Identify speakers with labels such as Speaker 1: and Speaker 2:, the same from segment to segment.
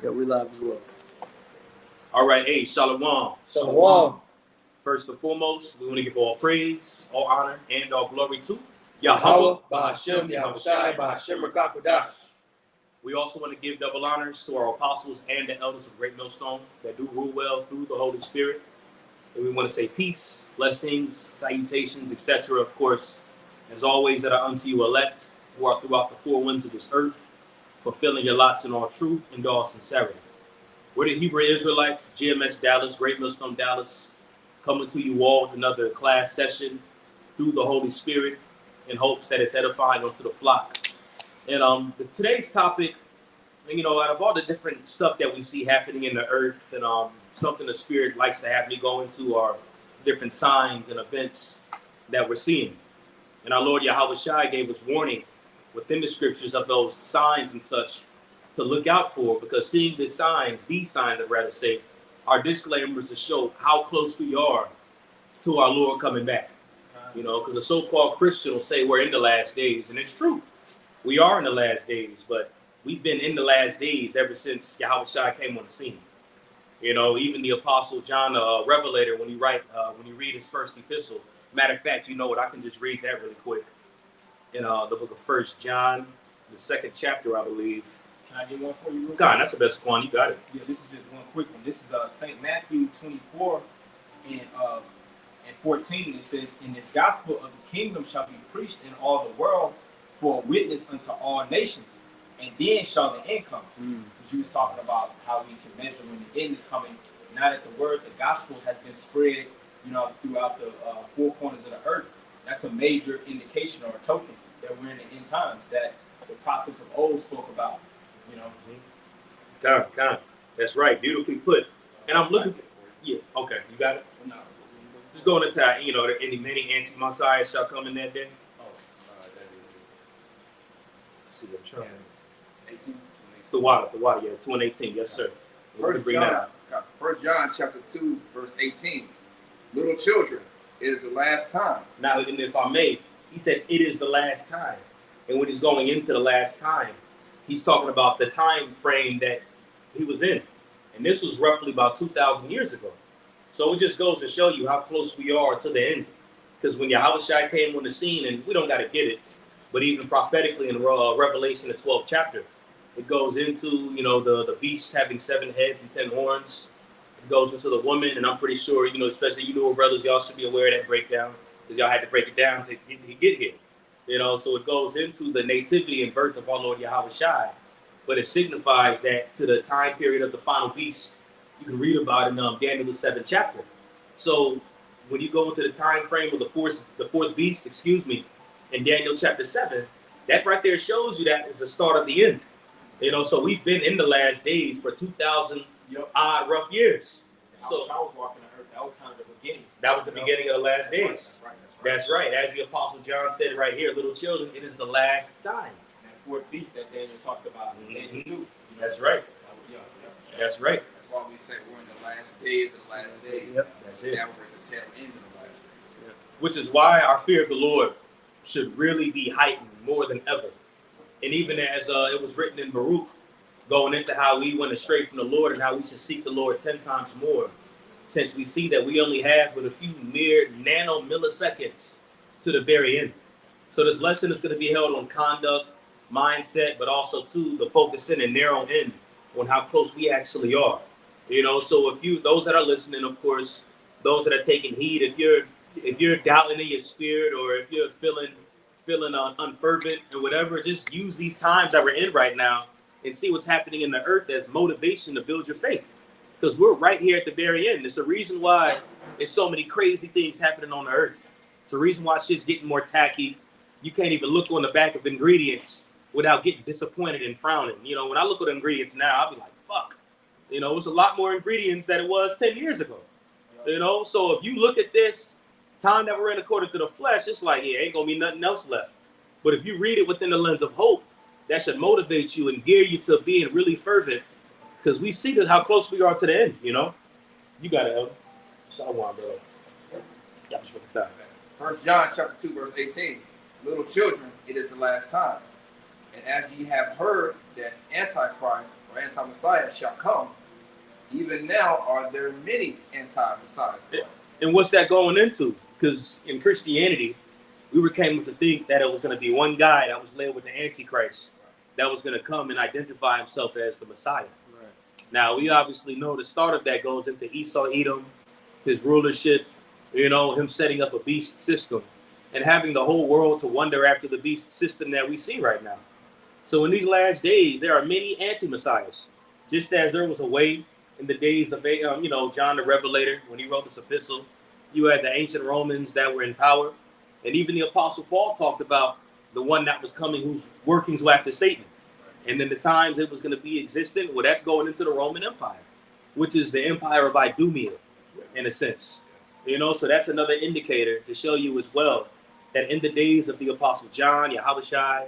Speaker 1: Yeah, we live as well.
Speaker 2: All right, hey, Shalom.
Speaker 1: Shalom.
Speaker 2: First and foremost, we want to give all praise, all honor, and all glory to Yahweh,
Speaker 1: Yahweh, Bahashem, Yahushai, Bahashem, Rakakwadash.
Speaker 2: We also want to give double honors to our apostles and the elders of Great Millstone that do rule well through the Holy Spirit. And we want to say peace, blessings, salutations, etc. Of course, as always, that are unto you elect, who are throughout the four winds of this earth, fulfilling your lots in all truth and all sincerity. We're the Hebrew Israelites, GMS Dallas, Great Millstone Dallas, coming to you all with another class session through the Holy Spirit in hopes that it's edifying unto the flock. And today's topic, out of all the different stuff that we see happening in the earth, and something the Spirit likes to have me go into are different signs and events that we're seeing. And our Lord Yahweh Shai gave us warning within the scriptures of those signs and such to look out for, because seeing these signs, I'd rather say, are disclaimers to show how close we are to our Lord coming back. Because a so-called Christian will say we're in the last days, and it's true. We are in the last days, but we've been in the last days ever since Yahweh Shai came on the scene. Even the Apostle John, Revelator, when you read his first epistle, matter of fact, you know what, I can just read that really quick. In the book of 1 John, the 2nd chapter, I believe.
Speaker 3: Can I get one for you?
Speaker 2: God, that's the best one. You got it.
Speaker 3: Yeah, this is just one quick one. This is St. Matthew 24 and 14. It says, "In this gospel of the kingdom shall be preached in all the world for a witness unto all nations, and then shall the end come." Because you was talking about how we can measure when the end is coming. Now that the gospel has been spread, throughout the four corners of the earth, that's a major indication or a token that we're in the end times that the prophets of old spoke about.
Speaker 2: God. That's right. Beautifully put. And I'm looking for, yeah, okay, you got it?
Speaker 1: No.
Speaker 2: Just going into, any many anti-Messiah shall come in that day. Let's see, I'm trying.
Speaker 1: 18.
Speaker 2: The water, yeah, 2 and 18, yes, sir.
Speaker 1: 1 John chapter 2, verse 18. Little children, it is the last time.
Speaker 2: Now, and if I may, he said it is the last time. And when he's going into the last time, he's talking about the time frame that he was in. And this was roughly about 2,000 years ago. So it just goes to show you how close we are to the end. Because when Yahweh Shai came on the scene, and we don't got to get it, but even prophetically in Revelation, the 12th chapter, it goes into, the beast having 7 heads and 10 horns. It goes into the woman, and I'm pretty sure, especially you newer brothers, y'all should be aware of that breakdown, because y'all had to break it down to get here. So it goes into the nativity and birth of our Lord Yahweh Shai, but it signifies that to the time period of the final beast. You can read about it in Daniel the 7th chapter. So when you go into the time frame of the fourth beast, in Daniel chapter 7, that right there shows you that is the start of the end. So we've been in the last days for 2,000 odd rough years. So
Speaker 3: I was walking the earth. That was kind of the beginning.
Speaker 2: That was the beginning of the last days.
Speaker 3: That's right.
Speaker 2: As the Apostle John said right here, little children, it is the last time.
Speaker 3: That fourth beast that Daniel talked about.
Speaker 2: That's right. That's right.
Speaker 1: That's why we say we're in the last days of the last days.
Speaker 2: Yep. That's it.
Speaker 1: Now we're in the tail end of the last days.
Speaker 2: Yeah. Which is why our fear of the Lord should really be heightened more than ever. And even as it was written in Baruch, going into how we went astray from the Lord and how we should seek the Lord 10 times more, since we see that we only have but a few mere nanomilliseconds to the very end. So this lesson is going to be held on conduct, mindset, but also too the focus in and narrow in on how close we actually are. So those that are listening, of course, those that are taking heed, if you're doubting in your spirit, or if you're feeling unfervent and whatever, just use these times that we're in right now and see what's happening in the earth as motivation to build your faith. Because we're right here at the very end. It's a reason why there's so many crazy things happening on the earth. It's a reason why shit's getting more tacky. You can't even look on the back of ingredients without getting disappointed and frowning. When I look at the ingredients now, I'll be like, fuck. It's a lot more ingredients than it was 10 years ago. So if you look at this time that we're in according to the flesh, it's like, yeah, ain't gonna be nothing else left. But if you read it within the lens of hope, that should motivate you and gear you to being really fervent, because we see that how close we are to the end. You got it, Elder. Shalom, brother.
Speaker 1: 1 John chapter 2, verse 18. Little children, it is the last time. And as ye have heard that Antichrist or anti-Messiah shall come, even now are there many anti-Messiahs.
Speaker 2: And what's that going into? Because in Christianity, we came to think that it was going to be one guy that was led with the Antichrist that was going to come and identify himself as the Messiah. Right. Now, we obviously know the start of that goes into Esau, Edom, his rulership, him setting up a beast system and having the whole world to wonder after the beast system that we see right now. So in these last days, there are many anti-messiahs, just as there was a way in the days of, John the Revelator, when he wrote this epistle. You had the ancient Romans that were in power. And even the Apostle Paul talked about the one that was coming whose workings were after Satan. And then the times it was going to be existent, well, that's going into the Roman Empire, which is the empire of Idumea, in a sense. So that's another indicator to show you as well that in the days of the Apostle John, Yahushua,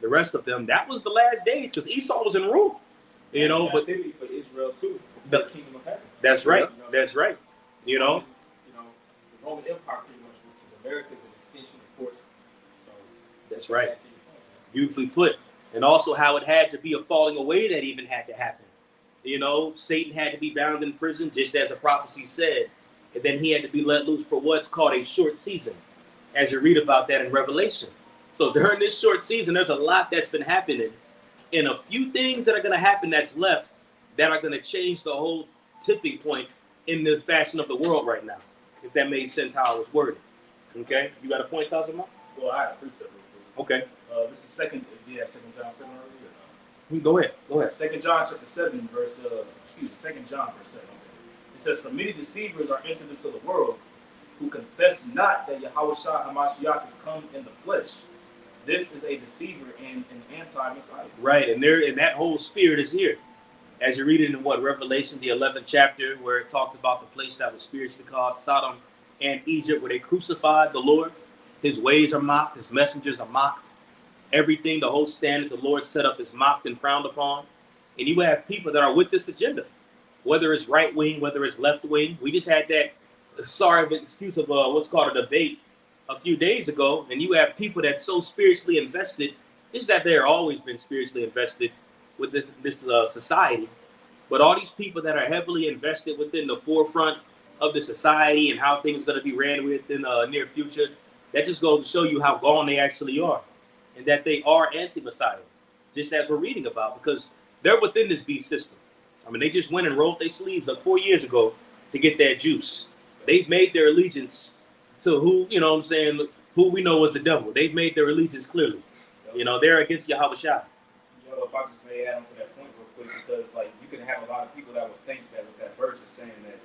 Speaker 2: the rest of them, that was the last days, because Esau was in rule. But
Speaker 3: for Israel too, the kingdom of heaven.
Speaker 2: That's right. That's right.
Speaker 3: The Roman Empire pretty much, which is America's an extension, of course. So
Speaker 2: that's right. Beautifully put. And also how it had to be a falling away that even had to happen. Satan had to be bound in prison, just as the prophecy said. And then he had to be let loose for what's called a short season, as you read about that in Revelation. So during this short season, there's a lot that's been happening. And a few things that are going to happen that's left that are going to change the whole tipping point in the fashion of the world right now, if that made sense how I was worded. Okay? You got a point, Tazama?
Speaker 3: Well, I have a precept real quick.
Speaker 2: Okay.
Speaker 3: This is second John 7 already?
Speaker 2: Go ahead.
Speaker 3: 2 John chapter 7, verse, 2 John verse 7. It says, "For many deceivers are entered into the world, who confess not that Yahushua HaMashiach is come in the flesh. This is a deceiver and an anti-Messiah." Right,
Speaker 2: and that whole spirit is here. As you read it in Revelation, the 11th chapter, where it talked about the place that was spiritually called Sodom and Egypt, where they crucified the Lord. His ways are mocked, his messengers are mocked. Everything, the whole standard the Lord set up is mocked and frowned upon. And you have people that are with this agenda, whether it's right wing, whether it's left wing. We just had that, excuse of what's called a debate a few days ago, and you have people that's so spiritually invested, just that they're always been spiritually invested with this society. But all these people that are heavily invested within the forefront of the society and how things are going to be ran within the near future, that just goes to show you how gone they actually are, and that they are anti-Messiah, just as we're reading about, because they're within this beast system. I mean, they just went and rolled their sleeves up 4 years ago to get that juice. They've made their allegiance to who, who we know was the devil. They've made their allegiance clearly. They're against Yahushua.
Speaker 3: If I just may add on to that point real quick, because you can have a lot of people that would think that with that verse is saying that,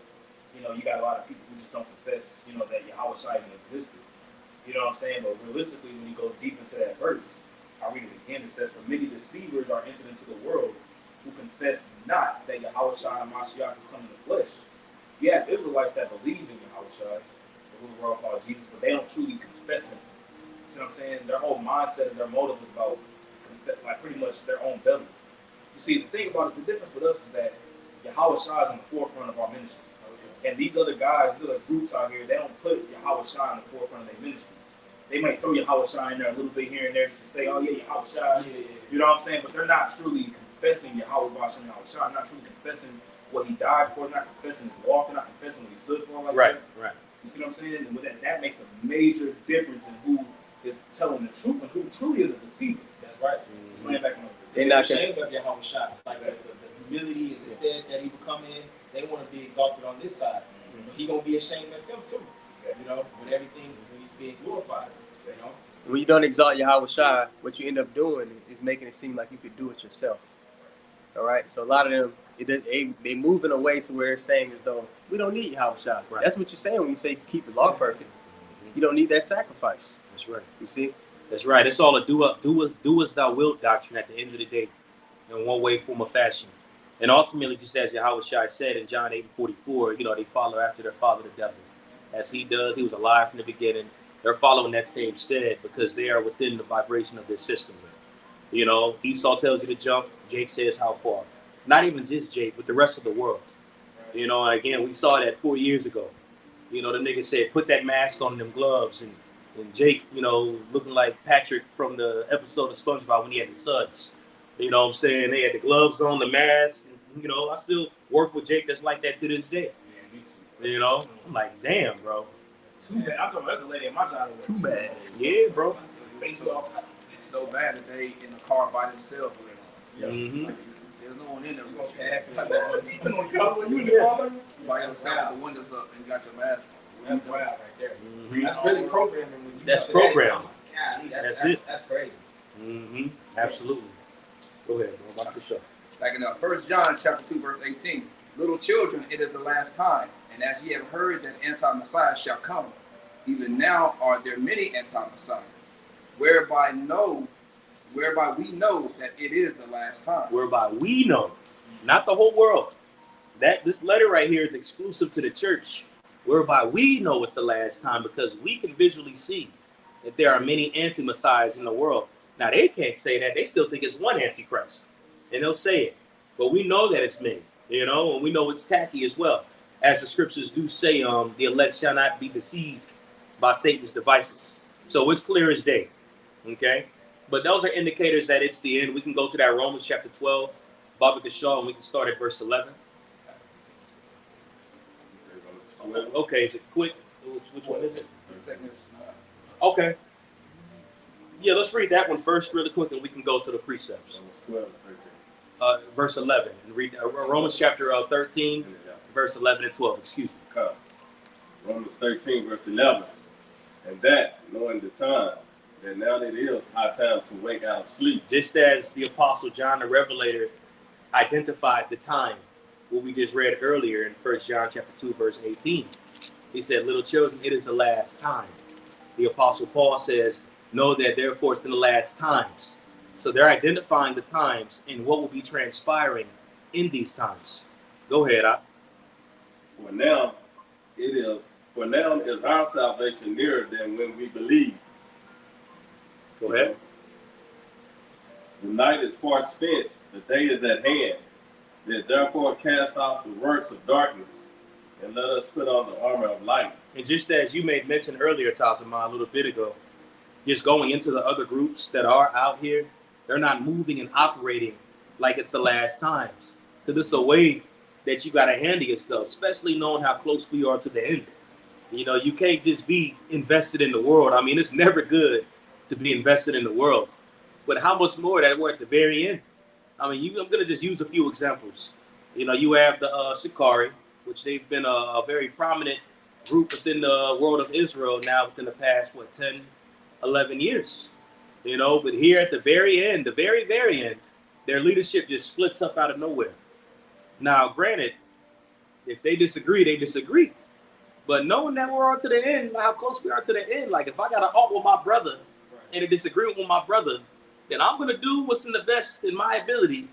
Speaker 3: you got a lot of people who just don't confess, that Yahushua even existed. You know what I'm saying? But realistically, when you go deep into that verse, I'll read it again. It says, "For many deceivers are entered into the world, who confess not that Yahushua HaMashiach is come in the flesh." You have Israelites that believe in Yahushua, the world called Jesus, but they don't truly confess him. You see what I'm saying? Their whole mindset and their motive is about pretty much their own belly. You see, the thing about it, the difference with us is that Yahushua is in the forefront of our ministry. And these other guys, these other groups out here, they don't put Yahushua in the forefront of their ministry. They might throw Yahushua in there a little bit here and there just to say, "Oh yeah, Yahushua," you know what I'm saying? But they're not truly confessing Yahushua, not truly confessing what he died for, not confessing his walk, not confessing what he stood for.
Speaker 2: Right.
Speaker 3: You see what I'm saying? And with that makes a major difference in who is telling the truth and who truly is a deceiver. That's right. They're not ashamed of Yahushua, the humility and the stead that he will come in. They want to be exalted on this side. He gonna be ashamed of them too. With everything when he's being glorified.
Speaker 4: When you don't exalt Yahushua, what you end up doing is making it seem like you could do it yourself. All right. So a lot of them, they move in a way to where they're saying as though we don't need Yahushua. Right. That's what you're saying when you say keep the law perfect. You don't need that sacrifice.
Speaker 2: That's right.
Speaker 4: You see.
Speaker 2: That's right. It's all a do as thou wilt doctrine at the end of the day, in one way, form, or fashion. And ultimately, just as Yahushua said in John 8:44, they follow after their father, the devil. As he does, he was alive from the beginning. They're following that same stead because they are within the vibration of their system. Esau tells you to jump. Jake says how far. Not even just Jake, but the rest of the world. And again, we saw that 4 years ago. The nigga said, put that mask on, them gloves. And Jake, looking like Patrick from the episode of SpongeBob when he had the suds. You know what I'm saying? They had the gloves on, the mask. And, you know, I still work with Jake that's like that to this day.
Speaker 3: Yeah, me too.
Speaker 2: You know, I'm like, damn, bro.
Speaker 3: Too bad. I'm talking about there's a lady at my job.
Speaker 4: Too bad.
Speaker 2: Yeah, bro.
Speaker 1: It's so bad that they in the car by themselves.
Speaker 2: Mm-hmm.
Speaker 1: Like, there's no one in there.
Speaker 3: You in the car?
Speaker 1: By yourself, the windows up, and you got your mask on.
Speaker 3: That's wild right there.
Speaker 2: Mm-hmm.
Speaker 3: That's really programming. When you
Speaker 2: That's
Speaker 3: go to that,
Speaker 2: programming.
Speaker 3: it's like,
Speaker 2: That's it.
Speaker 3: That's crazy.
Speaker 2: Mm-hmm. Absolutely. Go ahead, bro. About the show.
Speaker 1: Like in 1 John chapter 2, verse 18. Little children, it is the last time, and as ye have heard that anti-Messiah shall come, even now are there many anti-Messiahs, whereby we know that it is the last time.
Speaker 2: Whereby we know, not the whole world. That this letter right here is exclusive to the church, whereby we know it's the last time because we can visually see that there are many anti-Messiahs in the world. Now, they can't say that. They still think it's one Antichrist, and they'll say it. But we know that it's many, you know, and we know it's tacky as well. As the scriptures do say, the elect shall not be deceived by Satan's devices. So it's clear as day, okay? But those are indicators that it's the end. We can go to that Romans chapter 12, Baba Kashaw, and we can start at verse 11. Okay, is it quick? Which one is it? Okay. Yeah, let's read that one first really quick, and we can go to the precepts. Verse 11. And read Romans chapter 13, verse 11 and 12. Excuse me.
Speaker 5: Romans 13, verse 11. And that, knowing the time, that now it is high time to wake out of sleep.
Speaker 2: Just as the Apostle John the Revelator identified the time, what we just read earlier in 1 John chapter 2, verse 18. He said, little children, it is the last time. The Apostle Paul says, know that therefore it's in the last times. So they're identifying the times and what will be transpiring in these times. Go ahead,
Speaker 5: For now is our salvation nearer than when we believe.
Speaker 2: Go ahead.
Speaker 5: The night is far spent, the day is at hand. That therefore cast off the works of darkness, and let us put on the armor of light.
Speaker 2: And just as you made mention earlier, Tazama, a little bit ago, just going into the other groups that are out here, they're not moving and operating like it's the last times. Because it's a way that you got to handle yourself, especially knowing how close we are to the end. You know, you can't just be invested in the world. I mean, it's never good to be invested in the world. But how much more that we're at the very end? I mean, I'm going to just use a few examples. You know, you have the Shikari, which they've been a very prominent group within the world of Israel now within the past, 10, 11 years. You know, but here at the very end, the very, very end, their leadership just splits up out of nowhere. Now, granted, if they disagree, they disagree. But knowing that we're on to the end, how close we are to the end, like if I got to alt with my brother and a disagreement with my brother, then I'm going to do what's in the best in my ability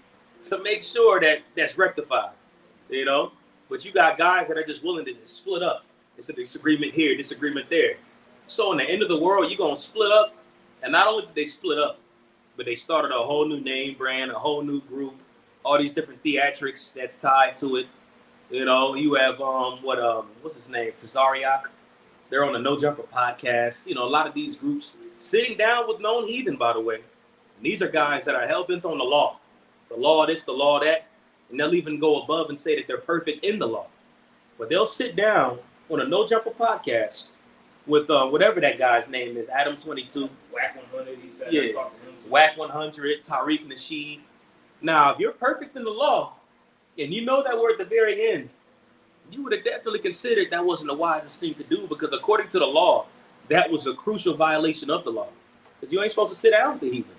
Speaker 2: to make sure that that's rectified, you know? But you got guys that are just willing to just split up. It's a disagreement here, disagreement there. So in the end of the world, you're going to split up. And not only did they split up, but they started a whole new name brand, a whole new group, all these different theatrics that's tied to it. You know, you have, what's his name? Tazariak. They're on the No Jumper podcast. You know, a lot of these groups sitting down with known heathen, by the way. And these are guys that are hell-bent on the law. The law this, the law that. And they'll even go above and say that they're perfect in the law. But they'll sit down on a No Jumper podcast with whatever that guy's name is, Adam 22.
Speaker 3: Whack 100, he said.
Speaker 2: Yeah, Whack 100, Tariq Nasheed. Now, if you're perfect in the law, and you know that we're at the very end, you would have definitely considered that wasn't the wisest thing to do, because according to the law, that was a crucial violation of the law. Because you ain't supposed to sit down with the heathen,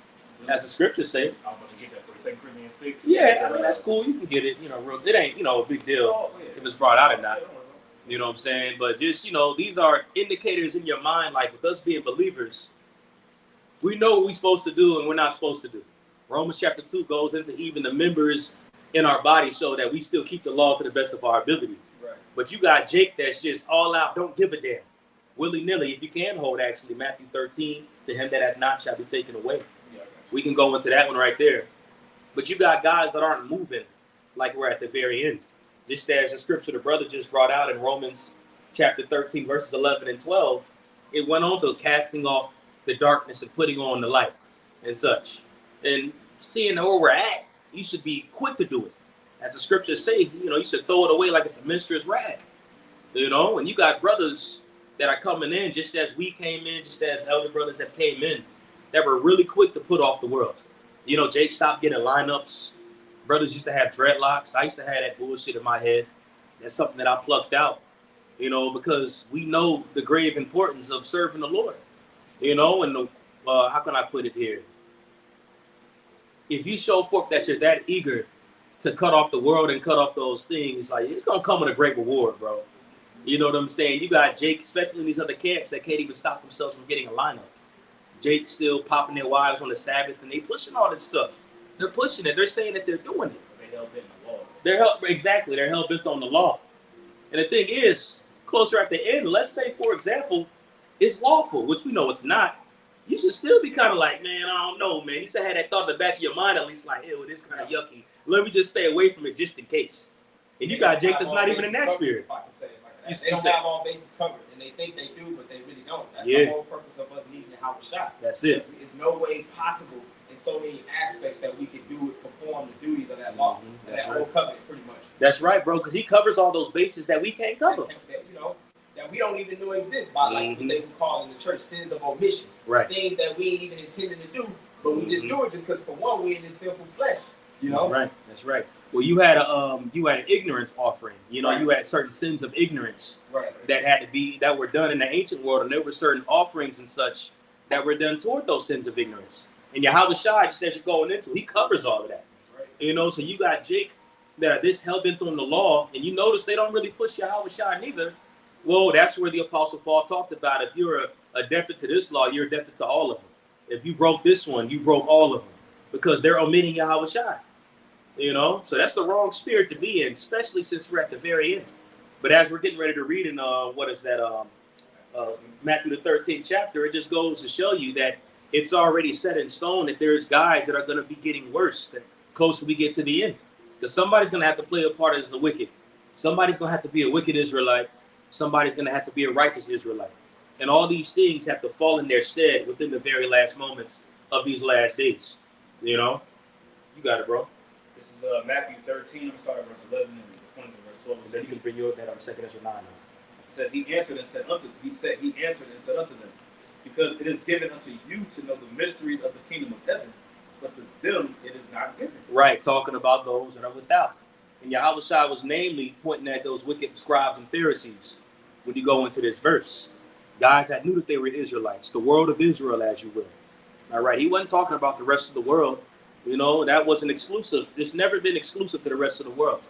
Speaker 2: as the scriptures say.
Speaker 3: I'm going to get that for 2 Corinthians 6.
Speaker 2: Yeah, I mean, that's cool. You can get it. You know, it ain't, a big deal if it's brought out or not. You know what I'm saying? But just, these are indicators in your mind, like with us being believers, we know what we're supposed to do and we're not supposed to do. Romans chapter 2 goes into even the members in our body so that we still keep the law to the best of our ability.
Speaker 3: Right.
Speaker 2: But you got Jake that's just all out, don't give a damn. Willy-nilly, if you can hold actually Matthew 13, to him that hath not shall be taken away.
Speaker 3: Yeah,
Speaker 2: we can go into that one right there. But you got guys that aren't moving like we're at the very end. Just as the scripture the brother just brought out in Romans chapter 13, verses 11 and 12, it went on to casting off the darkness and putting on the light and such. And seeing where we're at, you should be quick to do it. As the scriptures say, you should throw it away like it's a menstruous rag. And you got brothers that are coming in just as we came in, just as elder brothers that came in, that were really quick to put off the world. Jake stopped getting lineups. Brothers used to have dreadlocks. I used to have that bullshit in my head. That's something that I plucked out, because we know the grave importance of serving the Lord, and how can I put it here? If you show forth that you're that eager to cut off the world and cut off those things, like, it's going to come with a great reward, bro. You know what I'm saying? You got Jake, especially in these other camps, that can't even stop themselves from getting a lineup. Jake's still popping their wives on the Sabbath, and they pushing all this stuff. They're pushing it. They're saying that they're doing it.
Speaker 3: They're hell-bent on the law.
Speaker 2: Exactly. They're hell-bent on the law. And the thing is, closer at the end, let's say, for example, it's lawful, which we know it's not. You should still be kind of like, man, I don't know, man. You should have that thought in the back of your mind, at least like, ew, it is kind of yucky. Let me just stay away from it just in case. And you got Jake that's not even in that spirit.
Speaker 3: They don't have all bases covered, and they think they do, but they really don't. That's the whole purpose of us needing the house shot.
Speaker 2: That's it.
Speaker 3: There's no way possible in so many aspects that we could perform the duties of that law, that whole covenant, pretty much.
Speaker 2: That's right, bro, because he covers all those bases that we can't cover.
Speaker 3: That we don't even know exist by, like what they would call in the church sins of omission.
Speaker 2: Right.
Speaker 3: Things that we ain't even intended to do, but we just do it just because, for one, we're in this sinful flesh.
Speaker 2: That's right. Well, you had an ignorance offering. You had certain sins of ignorance that were done in the ancient world, and there were certain offerings and such that were done toward those sins of ignorance. And Yahweh Shai, just as you're going into, he covers all of that. Right. So you got Jake that are this hell-bent on the law, and you notice they don't really push Yahweh Shai neither. Well, that's where the Apostle Paul talked about, if you're adapted to this law, you're adapted to all of them. If you broke this one, you broke all of them, because they're omitting Yahweh Shai. So that's the wrong spirit to be in, especially since we're at the very end. But as we're getting ready to read in Matthew the 13th chapter, it just goes to show you that it's already set in stone that there's guys that are going to be getting worse the closer we get to the end. Because somebody's going to have to play a part as the wicked. Somebody's going to have to be a wicked Israelite. Somebody's going to have to be a righteous Israelite. And all these things have to fall in their stead within the very last moments of these last days. You got it, bro.
Speaker 3: This is Matthew 13. I'm sorry, verse 11 and 20 to verse 12.
Speaker 2: It says you can bring your that on 2nd Ezra 9.
Speaker 3: It says he answered and said unto them, because it is given unto you to know the mysteries of the kingdom of heaven, but to them it is not given.
Speaker 2: Right, talking about those that are without. And Yahweh Shai was namely pointing at those wicked scribes and Pharisees when you go into this verse. Guys that knew that they were Israelites, the world of Israel, as you will. All right, he wasn't talking about the rest of the world. That wasn't exclusive. It's never been exclusive to the rest of the world.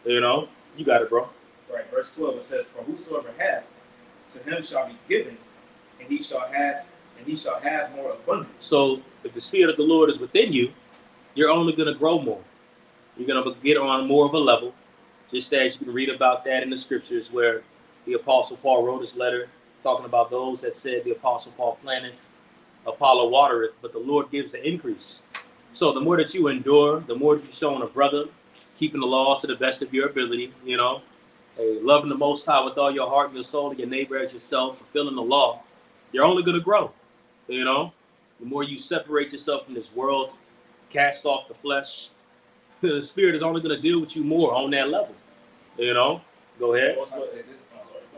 Speaker 2: You got it, bro.
Speaker 3: Right, verse 12, it says, for whosoever hath, to him shall be given, and he shall have more abundance.
Speaker 2: So if the Spirit of the Lord is within you, you're only going to grow more. You're going to get on more of a level, just as you can read about that in the scriptures where the Apostle Paul wrote his letter talking about those that said the Apostle Paul planteth, Apollo watereth, but the Lord gives the increase. So the more that you endure, the more that you're showing a brother, keeping the laws to the best of your ability, loving the Most High with all your heart and your soul and your neighbor as yourself, fulfilling the law, you're only going to grow. The more you separate yourself from this world, cast off the flesh, the Spirit is only going to deal with you more on that level. Go ahead.
Speaker 1: I'll say this.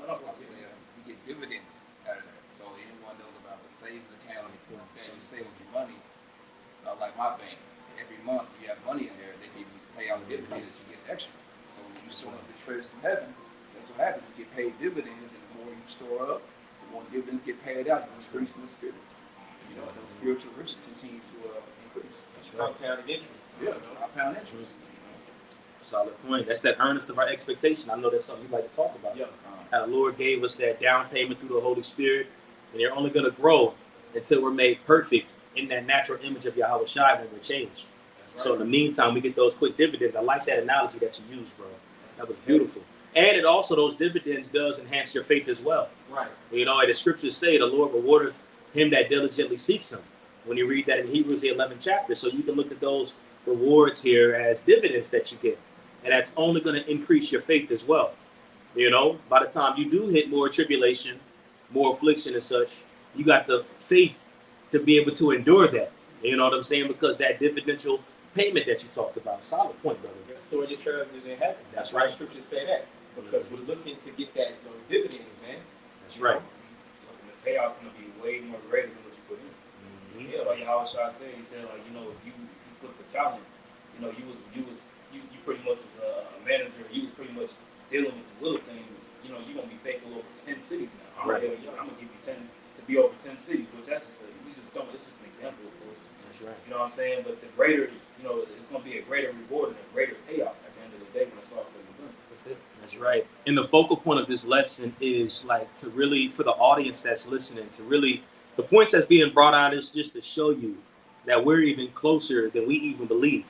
Speaker 1: You get dividends out of that. So anyone knows about the savings account that you save with your money, like my bank, every month you have money in there, they give you pay out dividends, you get extra. So when you store up the treasures in heaven, that's what happens. You get paid dividends, and the more you store up, the more dividends get paid out. You increase in the spirit. And those spiritual riches continue to increase.
Speaker 3: That's right. Compounded interest.
Speaker 1: Yeah, compound interest.
Speaker 2: Solid point. That's that earnest of our expectation. I know that's something you like to talk about.
Speaker 3: Yeah.
Speaker 2: How the Lord gave us that down payment through the Holy Spirit, and you're only going to grow until we're made perfect in that natural image of Yahweh Shai when we're changed. Right. So in the meantime, we get those quick dividends. I like that analogy that you used, bro. That was beautiful. And it also, those dividends does enhance your faith as well.
Speaker 3: Right.
Speaker 2: And the scriptures say the Lord rewardeth him that diligently seeks him. When you read that in Hebrews, the 11th chapter. So you can look at those rewards here as dividends that you get. And that's only going to increase your faith as well. By the time you do hit more tribulation, more affliction and such, you got the faith to be able to endure that. You know what I'm saying? Because that dividendal payment that you talked about, solid point, brother.
Speaker 3: Store your treasures in heaven.
Speaker 2: That's
Speaker 3: why
Speaker 2: right.
Speaker 3: Scriptures say that, because we're looking to get those dividends, man.
Speaker 2: That's right.
Speaker 3: The payoff's gonna be way more greater than what you put in. Yeah, like Yahweh Shah said, he said, like, you know, if you flip the talent, you know, you pretty much was a manager. You was pretty much dealing with the little thing. You know, you're gonna be faithful over 10 cities now. I'm gonna give you 10 to be over 10 cities, which that's just it's just an example, of course.
Speaker 2: That's right.
Speaker 3: You know what I'm saying? But the greater, you know, it's gonna be a greater reward and a greater payoff at the end of the day when it's all said and done.
Speaker 2: That's it. That's right. And the focal point of this lesson is like to really, for the audience that's listening, to really, the points that's being brought out is just to show you that we're even closer than we even believe.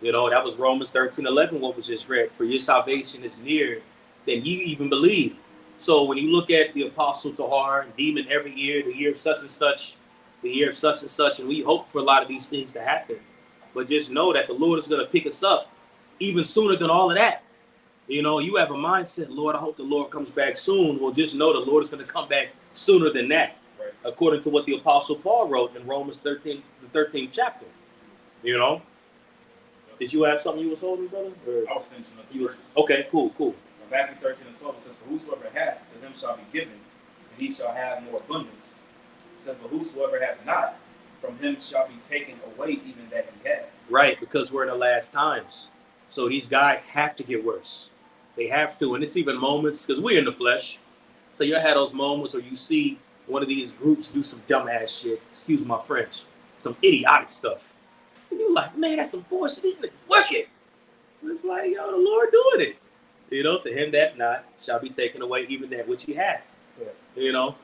Speaker 2: You know, that was Romans 13:11, what was just read. For your salvation is nearer than you even believe. So when you look at the Apostle Tahar, demon every year, the year of such and such, the year of such and such, and we hope for a lot of these things to happen. But just know that the Lord is going to pick us up even sooner than all of that. You know, you have a mindset, Lord, I hope the Lord comes back soon. Well, just know the Lord is going to come back sooner than that, right, according to what the Apostle Paul wrote in Romans 13, the 13th chapter. You know? Did you have something you was holding, brother?
Speaker 3: I was finishing up the verse.
Speaker 2: Okay, cool.
Speaker 3: Matthew 13:12, it says, for whosoever hath, to him shall be given, and he shall have more abundance. It says, but whosoever hath not, from him shall be taken away even that he hath.
Speaker 2: Right, because we're in the last times. So these guys have to get worse. They have to, and it's even moments, because we're in the flesh. So you had those moments where you see one of these groups do some dumbass shit, excuse my French, some idiotic stuff. And you're like, man, that's some bullshit. These niggas wicked. It's like, yo, the Lord doing it. You know, to him that not shall be taken away even that which he hath. Yeah. You know?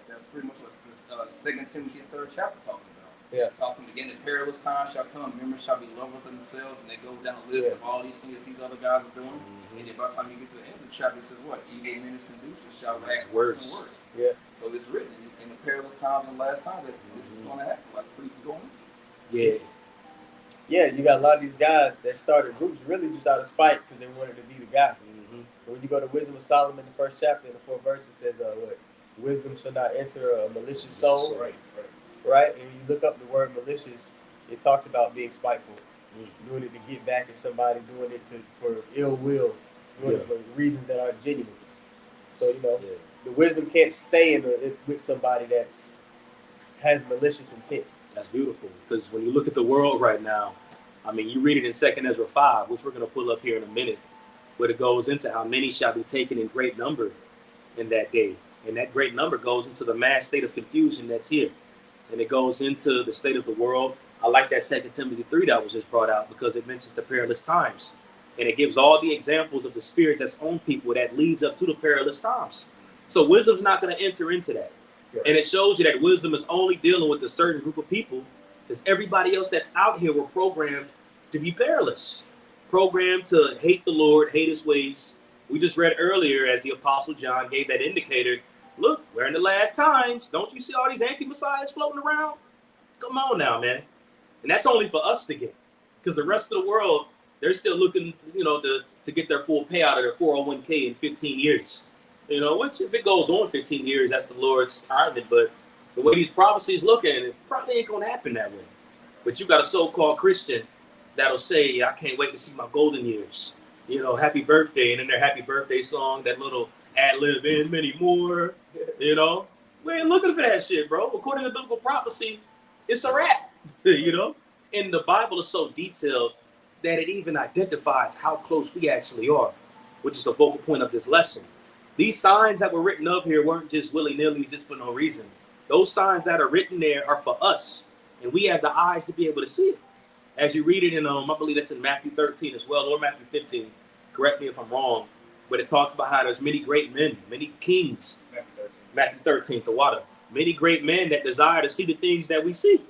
Speaker 1: That's pretty much what 2 Timothy 3rd chapter talks about.
Speaker 4: Yeah.
Speaker 1: It's awesome. Again, the perilous time shall come. Members shall be lovers of themselves, and it goes down a list of all these things that these other guys are doing. And then by the time you get to the end of the chapter, it says what? Evil men and seducers shall act worse and worse. Yeah. So it's written in the perilous times and the last time that this is going to happen, like the priest is going into.
Speaker 2: Yeah.
Speaker 4: Yeah, you got a lot of these guys that started groups really just out of spite because they wanted to be the guy. When you go to Wisdom of Solomon, the 1st chapter, in the 4th verse, it says, what? Wisdom shall not enter a malicious soul. Right? And when you look up the word malicious, it talks about being spiteful, doing it to get back at somebody, doing it for ill will, doing it for reasons that aren't genuine. So, you know, the wisdom can't stay with somebody that's has malicious intent.
Speaker 2: That's beautiful, because when you look at the world right now, I mean, you read it in 2nd Ezra 5, which we're going to pull up here in a minute, where it goes into how many shall be taken in great number in that day. And that great number goes into the mass state of confusion that's here. And it goes into the state of the world. I like that 2 Timothy 3 that was just brought out because it mentions the perilous times. And it gives all the examples of the spirits that's on people that leads up to the perilous times. So wisdom's not going to enter into that. Yeah. And it shows you that wisdom is only dealing with a certain group of people because everybody else that's out here were programmed to be perilous, programmed to hate the Lord, hate his ways. We just read earlier as the Apostle John gave that indicator, look, we're in the last times. Don't you see all these anti-messiahs floating around? Come on now, man. And that's only for us to get because the rest of the world, they're still looking, you know, to get their full payout of their 401k in 15 years. You know, which if it goes on 15 years, that's the Lord's timing. But the way these prophecies look at it probably ain't going to happen that way. But you got a so-called Christian that'll say, I can't wait to see my golden years. You know, happy birthday. And in their happy birthday song, that little ad-lib in many more, you know. We ain't looking for that shit, bro. According to biblical prophecy, it's a wrap, you know. And the Bible is so detailed that it even identifies how close we actually are, which is the focal point of this lesson. These signs that were written up here weren't just willy-nilly, just for no reason. Those signs that are written there are for us, and we have the eyes to be able to see it. As you read it in, I believe that's in Matthew 13 as well, or Matthew 15. Correct me if I'm wrong, but it talks about how there's many great men, many kings. Matthew 13, the water. Many great men that desire to see the things that we see.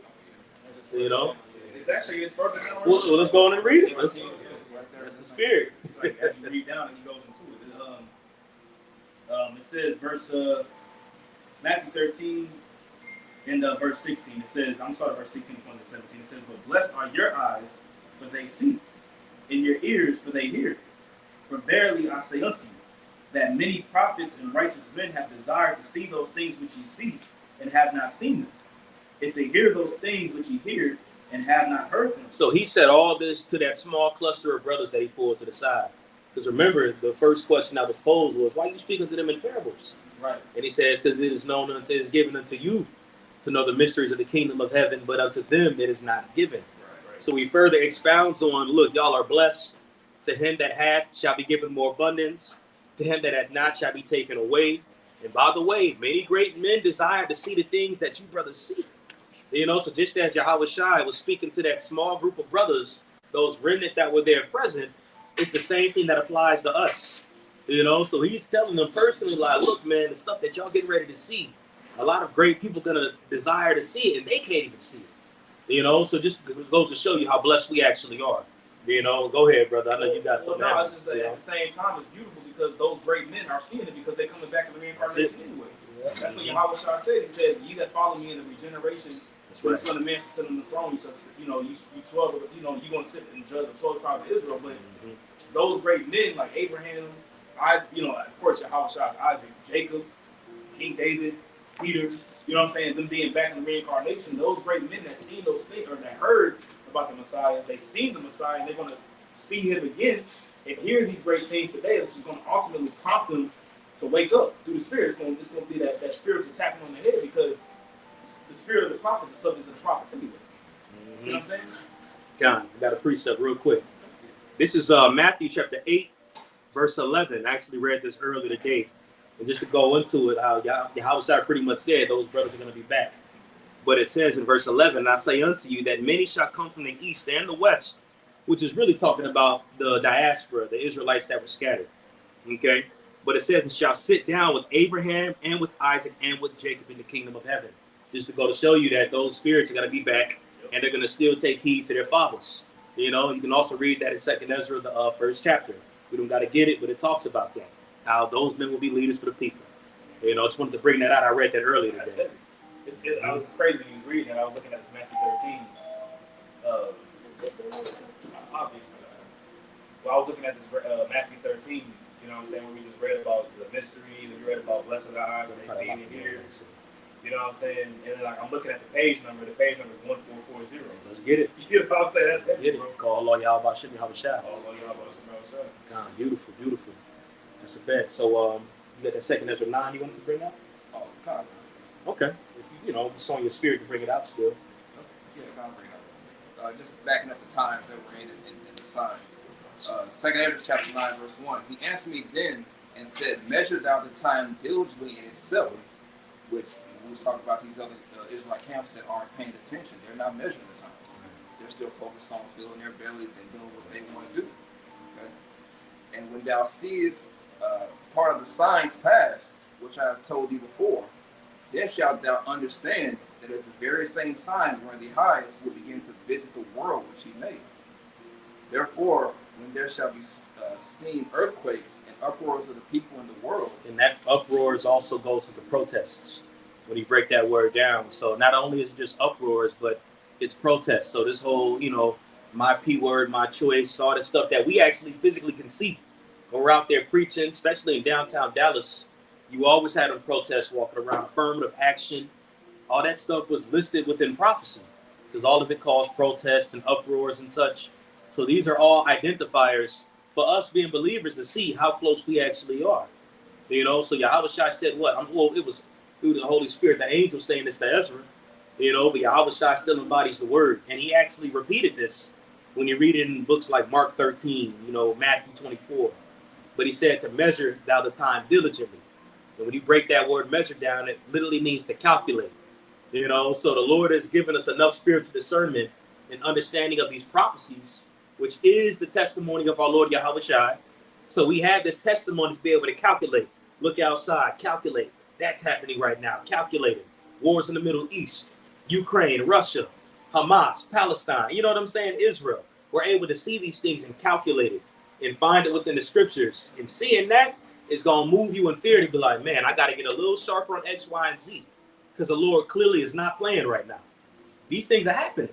Speaker 2: You know?
Speaker 3: It's actually further down.
Speaker 2: Well, let's go on and read it. That's the spirit.
Speaker 3: Like, as you read down, and he goes into it. It says, Matthew 13, and verse 16. It says, I'm starting verse 16 to 17. It says, but blessed are your eyes, for they see, and your ears, for they hear. For verily I say unto you, that many prophets and righteous men have desired to see those things which ye see, and have not seen them, and to hear those things which ye hear and have not heard them.
Speaker 2: So he said all this to that small cluster of brothers that he pulled to the side. Because remember, the first question that was posed was, why are you speaking to them in parables?
Speaker 3: Right.
Speaker 2: And he says, because it is known unto, it is given unto you to know the mysteries of the kingdom of heaven, but unto them it is not given.
Speaker 3: Right.
Speaker 2: So he further expounds on, look, y'all are blessed. To him that hath shall be given more abundance. To him that hath not shall be taken away. And by the way, many great men desire to see the things that you brothers see. You know, so just as Yahweh Shai was speaking to that small group of brothers, those remnant that were there present, it's the same thing that applies to us. You know, so he's telling them personally, like, look, man, the stuff that y'all getting ready to see, a lot of great people gonna desire to see it, and they can't even see it. You know, so just goes to show you how blessed we actually are. You know, go ahead, brother. I know you got something.
Speaker 3: No, I was just saying, at the same time, it's beautiful because those great men are seeing it because they're coming back in the reincarnation anyway. That's what Yahweh Shai said. He said, "Ye that follow me in the regeneration, where the Son of Man shall sit on the throne." So, you know, you 12, you know, you're going to sit and judge the 12 tribes of Israel. But those great men like Abraham, Isaac, you know, of course, Yahweh Shai, Isaac, Jacob, King David, Peter, you know what I'm saying? Them being back in the reincarnation, those great men that seen those things or that heard about the Messiah, they seen the Messiah, and they're going to see him again and hear these great things today, which is going to ultimately prompt them to wake up through the Spirit. It's going to be that spiritual tapping on the head because the spirit of the prophet is subject to the prophets anyway. You know what I'm saying?
Speaker 2: John, I got a precept real quick. This is Matthew chapter 8, verse 11. I actually read this earlier today. And just to go into it, how Yahweh pretty much said those brothers are going to be back. But it says in verse 11, I say unto you that many shall come from the east and the west, which is really talking about the diaspora, the Israelites that were scattered. Okay? But it says, and shall sit down with Abraham and with Isaac and with Jacob in the kingdom of heaven. Just to go to show you that those spirits are going to be back and they're going to still take heed to their fathers. You know, you can also read that in 2nd Ezra, the first chapter. We don't got to get it, but it talks about that. How those men will be leaders for the people. You know, I just wanted to bring that out. I read that earlier today.
Speaker 3: I was crazy when you was reading it. I was looking at this Matthew 13. I was looking at this Matthew 13, you know what I'm saying, where we just read about the mystery, and we read about blessed are the eyes when they see and hear. You know what I'm saying? And then, like, I'm looking at the page number. The page number is 1440.
Speaker 2: Let's get it.
Speaker 3: You know what I'm saying?
Speaker 2: Let's get it. Call Allah Yahweh Shimmy Habashah. God, beautiful, beautiful. That's a bet. So, you got that 2nd Ezra 9 you wanted to bring up?
Speaker 1: Oh, God.
Speaker 2: Okay. If you know, it's on your spirit to bring it out still.
Speaker 1: Yeah, I'll bring it up. Just backing up the times that we're in the signs. 2nd Ezra chapter 9, verse 1. He answered me then and said, measure thou the time diligently in itself, which we was talking about these other Israelite camps that aren't paying attention. They're not measuring the time. They're still focused on filling their bellies and doing what they want to do. Okay? And when thou seest part of the signs past, which I have told thee before, then shalt thou understand that it's the very same sign where the highest will begin to visit the world which he made. Therefore, when there shall be seen earthquakes and uproars of the people in the world.
Speaker 2: And that uproars also goes to the protests when you break that word down. So not only is it just uproars, but it's protests. So this whole, you know, my P word, my choice, all that stuff that we actually physically can see when we're out there preaching, especially in downtown Dallas. You always had them protests walking around, affirmative action. All that stuff was listed within prophecy because all of it caused protests and uproars and such. So these are all identifiers for us being believers to see how close we actually are. You know, so Yahweh Shai said what? It was through the Holy Spirit, the angel saying this to Ezra. You know, but Yahweh Shai still embodies the word. And he actually repeated this when you read it in books like Mark 13, you know, Matthew 24. But he said to measure thou the time diligently. And when you break that word measure down, it literally means to calculate. You know, so the Lord has given us enough spiritual discernment and understanding of these prophecies, which is the testimony of our Lord Yahweh Shai. So we have this testimony to be able to calculate. Look outside, calculate. That's happening right now. Calculating. Wars in the Middle East, Ukraine, Russia, Hamas, Palestine. You know what I'm saying? Israel. We're able to see these things and calculate it and find it within the scriptures. And seeing that is going to move you in fear to be like, man, I got to get a little sharper on X, Y, and Z. Because the Lord clearly is not playing right now. These things are happening.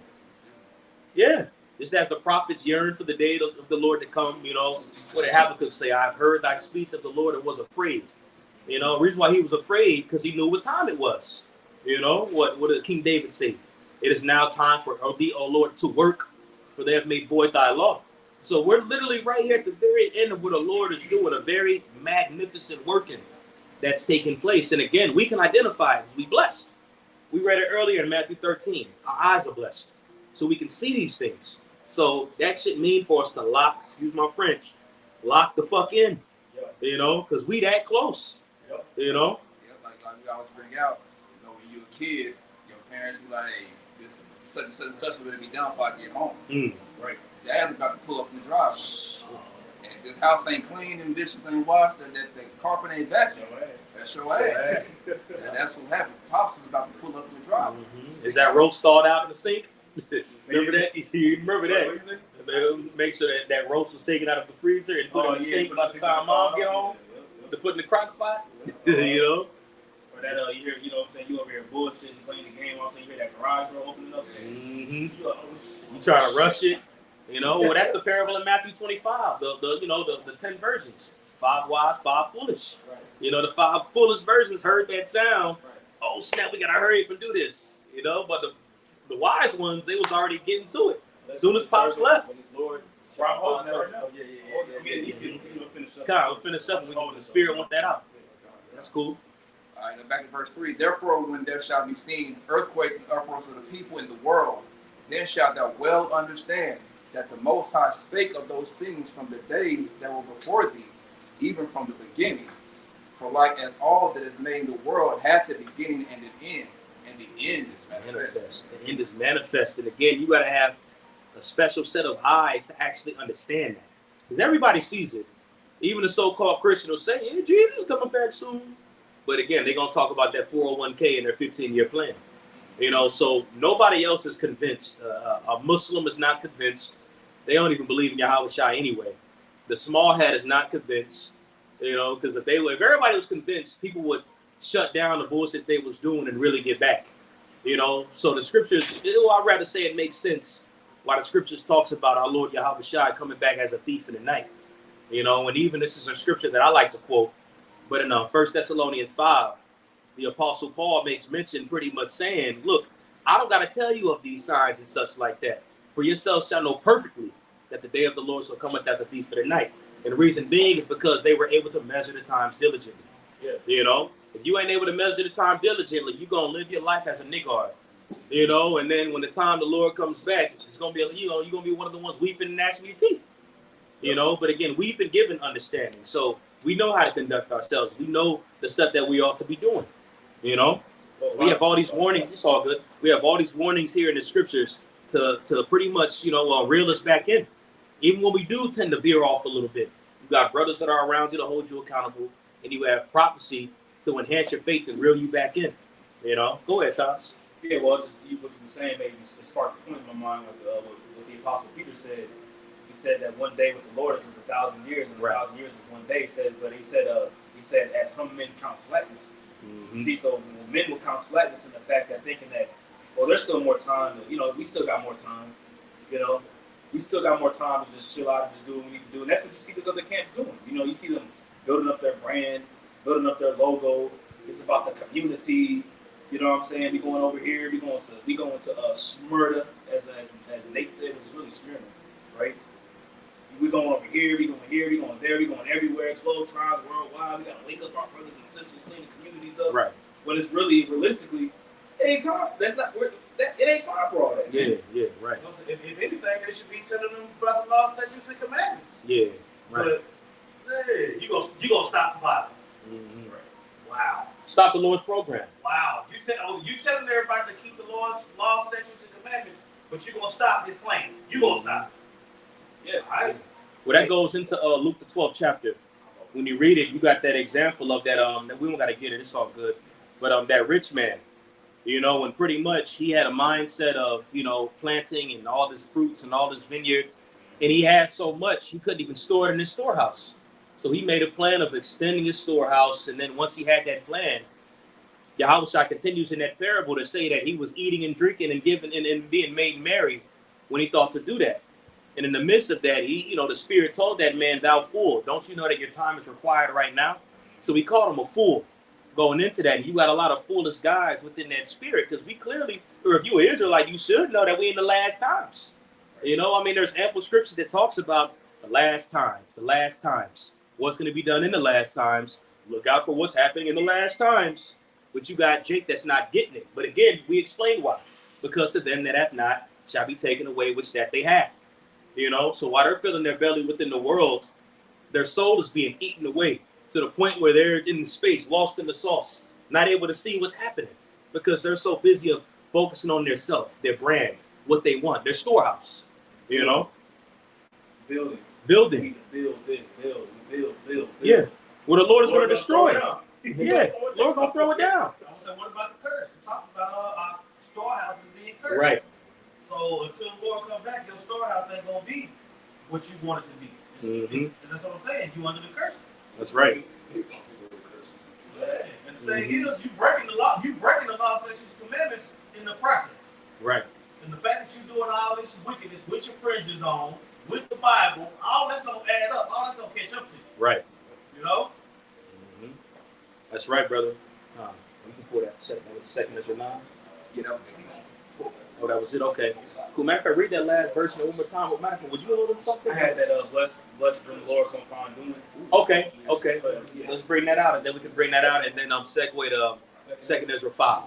Speaker 2: Yeah. Just as the prophets yearn for the day of the Lord to come, you know, what did Habakkuk say? I've heard thy speech of the Lord and was afraid. You know, the reason why he was afraid, because he knew what time it was. You know, what did King David say? It is now time for thee, O Lord, to work, for they have made void thy law. So we're literally right here at the very end of what the Lord is doing, a very magnificent working that's taking place. And again, we can identify as we blessed. We read it earlier in Matthew 13. Our eyes are blessed, so we can see these things. So that should mean for us to lock, excuse my French, lock the fuck in, you know, because we that close, you know.
Speaker 1: Yeah, like we always bring out, you know, when you're a kid, your parents be like, hey, this such and such and such is going to be done before I get home.
Speaker 3: Right.
Speaker 1: Dad's about to pull up in the driveway. And if this house ain't clean and dishes ain't washed, and that the carpet ain't vacuumed, that's your ass. And that's what happened. Pops is about to pull up in the driveway.
Speaker 2: Is that roast thawed out in the sink? Remember that? You remember that? Make sure that roast was taken out of the freezer and put in the sink by the time mom get home to put in the crock pot. You know?
Speaker 3: Or that you hear, you know what I'm saying, you over here bullshitting, playing the game, also you hear that garage door opening up.
Speaker 2: You trying to rush it. You know, well, that's the parable in Matthew 25. The 10 virgins, 5 wise, 5 foolish.
Speaker 3: Right.
Speaker 2: You know, the 5 foolish virgins heard that sound. Right. Oh snap, we gotta hurry up and do this. You know, but the wise ones, they was already getting to it. As soon as Pops left.
Speaker 3: Lord,
Speaker 2: Kyle, we'll finish up and the Spirit want that out. That's cool.
Speaker 1: All right, now back to verse 3. Therefore, when there shall be seen earthquakes and uproars of the people in the world, then shalt thou well understand that the Most High spake of those things from the days that were before thee, even from the beginning. For like as all that is made in the world hath a beginning and an end, and the end is manifest.
Speaker 2: The end is manifest. And again, you got to have a special set of eyes to actually understand that. Because everybody sees it. Even the so-called Christian will say, yeah, Jesus is coming back soon. But again, they're going to talk about that 401k and their 15-year plan. You know, so nobody else is convinced. A Muslim is not convinced. They don't even believe in Yahweh Shai anyway. The small hat is not convinced, you know, because if everybody was convinced, people would shut down the bullshit they was doing and really get back, you know. So the scriptures, I'd rather say it makes sense why the scriptures talks about our Lord Yahweh Shai coming back as a thief in the night, you know. And even this is a scripture that I like to quote, but in 1 Thessalonians 5, the Apostle Paul makes mention pretty much saying, look, I don't got to tell you of these signs and such like that. For yourselves shall know perfectly that the day of the Lord shall cometh as a thief in the night. And the reason being is because they were able to measure the times diligently. Yeah. You know, if you ain't able to measure the time diligently, you're going to live your life as a niggard. You know, and then when the time the Lord comes back, it's going to be, you know, you're going to be one of the ones weeping and gnashing your teeth. You know, but again, we've been given understanding. So we know how to conduct ourselves. We know the stuff that we ought to be doing. You know, we have all these warnings. It's all good. We have all these warnings here in the scriptures to pretty much, you know, reel us back in. Even when we do tend to veer off a little bit, you got brothers that are around you to hold you accountable, and you have prophecy to enhance your faith and reel you back in. You know, go ahead, Tosh.
Speaker 3: Yeah, well, just what you were saying, maybe it sparked a point in my mind with what the Apostle Peter said. He said that one day with the Lord is 1,000 years, and 1,000 years is one day. He said, as some men count slackness. You see, so men will count slackness in the fact that thinking that, well, there's still more time. You know, we still got more time. You know, we still got more time to just chill out and just do what we need to do. And that's what you see these other camps doing. You know, you see them building up their brand, building up their logo. It's about the community. You know what I'm saying? We going over here. We going to Smyrna, as Nate said, it's really Smyrna, right? We going over here. We going here. We going there. We going everywhere. 12 tribes worldwide. We got to wake up our brothers and sisters, clean the communities up. Right. When it's really, realistically, it ain't time. It ain't time for all that.
Speaker 2: Yeah, right.
Speaker 6: If anything, they should be telling them about the law, statutes, and commandments.
Speaker 2: Yeah, right.
Speaker 6: But hey, you gonna stop the violence. Mm-hmm. Right. Wow.
Speaker 2: Stop the Lord's program.
Speaker 6: Wow. You telling everybody to keep the Lord's law, statutes, and commandments, but you gonna stop his plan. You gonna stop. Yeah.
Speaker 2: Well, that goes into Luke the 12th chapter. When you read it, you got that example of that. We don't gotta get it. It's all good. But that rich man. You know, and pretty much he had a mindset of, you know, planting and all this fruits and all this vineyard. And he had so much, he couldn't even store it in his storehouse. So he made a plan of extending his storehouse. And then once he had that plan, Yahushua continues in that parable to say that he was eating and drinking and giving and being made merry when he thought to do that. And in the midst of that, the Spirit told that man, thou fool, don't you know that your time is required right now? So he called him a fool. going into that. And you got a lot of foolish guys within that spirit, because we clearly, or if you're an Israelite, you should know that we're in the last times. You know, I mean, there's ample scriptures that talks about the last times, what's going to be done in the last times. Look out for what's happening in the last times. But you got Jake that's not getting it. But again, we explained why. Because of them that have not shall be taken away, which that they have. You know, so while they're filling their belly within the world, their soul is being eaten away to the point where they're in space, lost in the sauce, not able to see what's happening because they're so busy of focusing on their self, their brand, what they want, their storehouse. You know,
Speaker 3: Building.
Speaker 2: Build
Speaker 3: this, build.
Speaker 2: Yeah. Well, the Lord is going to destroy it.
Speaker 6: it.
Speaker 2: Yeah. Lord going to throw it down.
Speaker 6: I was like, what about the curse? We talked about our storehouses being cursed.
Speaker 2: Right.
Speaker 6: So until the Lord comes back, your storehouse ain't gonna be what you want it to be. And that's what I'm saying. You under the curses.
Speaker 2: That's right.
Speaker 6: Yeah. And the thing is, you breaking the law, statutes, and commandments in the process.
Speaker 2: Right.
Speaker 6: And the fact that you're doing all this wickedness with your fringes on, with the Bible, all that's gonna add up. All that's gonna catch up to you.
Speaker 2: Right.
Speaker 6: You know?
Speaker 2: That's right, brother. You can pull that second as your 9.
Speaker 1: You know,
Speaker 2: Oh, that was it? Okay. Cool. Matter of fact, read that last verse one more time. Matter of fact, would you hold on something?
Speaker 3: I had that blessed from the Lord come find doing.
Speaker 2: Okay. Let's bring that out, and then we can bring that out, and then segue to 2 Ezra 5.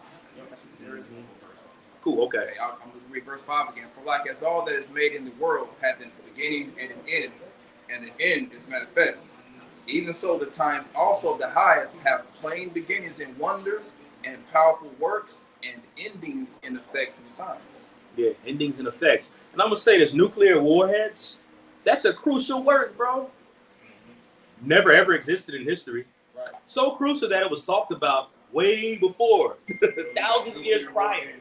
Speaker 2: Cool. Okay.
Speaker 1: I'm going to read verse 5 again. For like as all that is made in the world hath a beginning and an end, and the end is manifest, even so the times also of the highest have plain beginnings in wonders and powerful works and endings in effects and signs.
Speaker 2: Yeah, endings and effects. And I'm going to say this, nuclear warheads, that's a crucial word, bro. Never ever existed in history.
Speaker 3: Right.
Speaker 2: So crucial that it was talked about way before, thousands of years prior.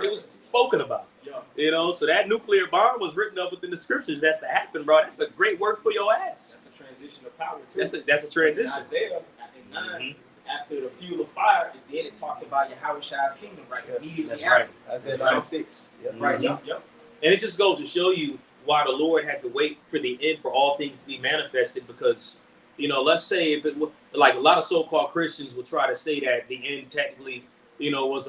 Speaker 2: It was spoken about.
Speaker 3: Yeah.
Speaker 2: You know, so that nuclear bomb was written up within the scriptures. That's to happen, bro. That's a great work for your ass.
Speaker 3: That's a transition of power too.
Speaker 2: That's a transition.
Speaker 3: In Isaiah, in 9, after the fuel of fire, then it talks about Yahweh's kingdom, right? Immediately
Speaker 2: That's
Speaker 3: after.
Speaker 2: right.
Speaker 4: Isaiah
Speaker 2: right.
Speaker 4: 96.
Speaker 3: Right. Yep.
Speaker 2: And it just goes to show you why the Lord had to wait for the end for all things to be manifested. Because, you know, let's say if it was like a lot of so-called Christians will try to say that the end technically, you know, was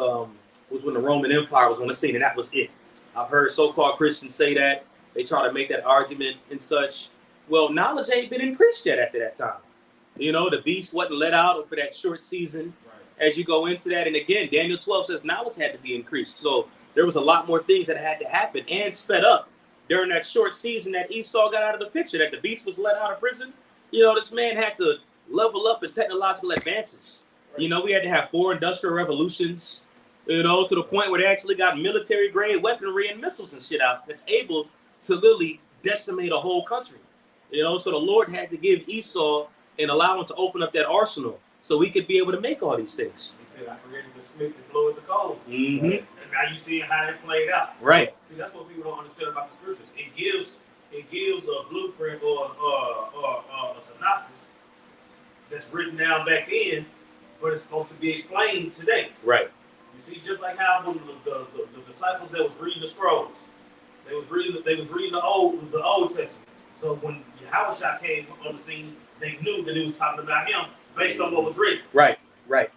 Speaker 2: when the Roman Empire was on the scene, and that was it. I've heard so-called Christians say that. They try to make that argument and such. Well, knowledge ain't been increased yet after that time. You know, the beast wasn't let out for that short season. Right. As you go into that, and again, Daniel 12 says knowledge had to be increased. So there was a lot more things that had to happen and sped up during that short season that Esau got out of the picture, that the beast was let out of prison. You know, this man had to level up in technological advances. Right. You know, we had to have 4 industrial revolutions, you know, to the point where they actually got military-grade weaponry and missiles and shit out that's able to literally decimate a whole country. You know, so the Lord had to give Esau and allow him to open up that arsenal so we could be able to make all these things.
Speaker 6: He said, I created the smith and blowed the coals.
Speaker 2: Mm-hmm.
Speaker 6: And now you see how that played out.
Speaker 2: Right.
Speaker 6: See, that's what people don't understand about the scriptures. It gives a blueprint or a synopsis that's written down back then, but it's supposed to be explained today.
Speaker 2: Right.
Speaker 6: You see, just like how when the disciples that was reading the scrolls, they was reading the Old Testament. So when Yahushua came on the scene, they knew that it was talking about him based on what was written.
Speaker 2: Right.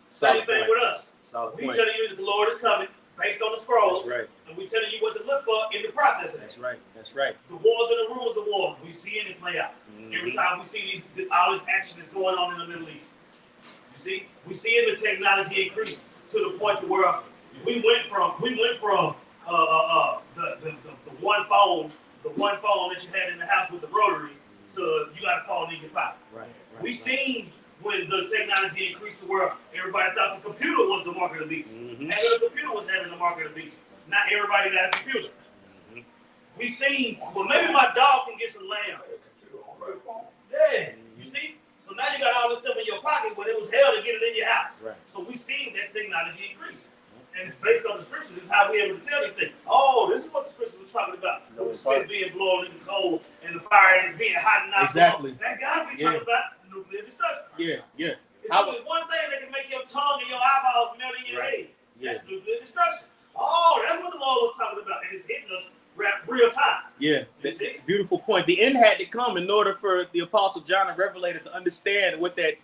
Speaker 6: Same thing with us.
Speaker 2: Solid
Speaker 6: We
Speaker 2: point.
Speaker 6: telling you that the Lord is coming based on the scrolls.
Speaker 2: That's right.
Speaker 6: And we telling you what to look for in the process of that.
Speaker 2: That's right.
Speaker 6: The wars and the rumors of wars, we seeing it play out. Every time we see all this action that's going on in the Middle East. You see, we seeing the technology increase to the point to where we went from the one phone that you had in the house with the rotary to you got a phone in your pocket. Right. We seen when the technology increased to where everybody thought the computer was the mark of the beast. And the computer was having the mark of the beast. Not everybody got a computer. We seen, well, maybe my dog can get some lamb. Yeah, you see? So now you got all this stuff in your pocket, but it was hell to get it in your house. Right. So we seen that technology increase. And it's based on the scriptures. This is how we're able to tell these things. Oh, this is what the scriptures was talking about. The spit being blown in the cold and the fire and it being hot and not
Speaker 2: exactly.
Speaker 6: That gotta be talking about nuclear destruction.
Speaker 2: Yeah.
Speaker 6: It's only one thing that can make your tongue and your eyeballs melt in your head. That's nuclear destruction. Oh, that's what the Lord was talking about. And it's hitting us real time.
Speaker 2: Yeah, beautiful point. The end had to come in order for the Apostle John and Revelator to understand what that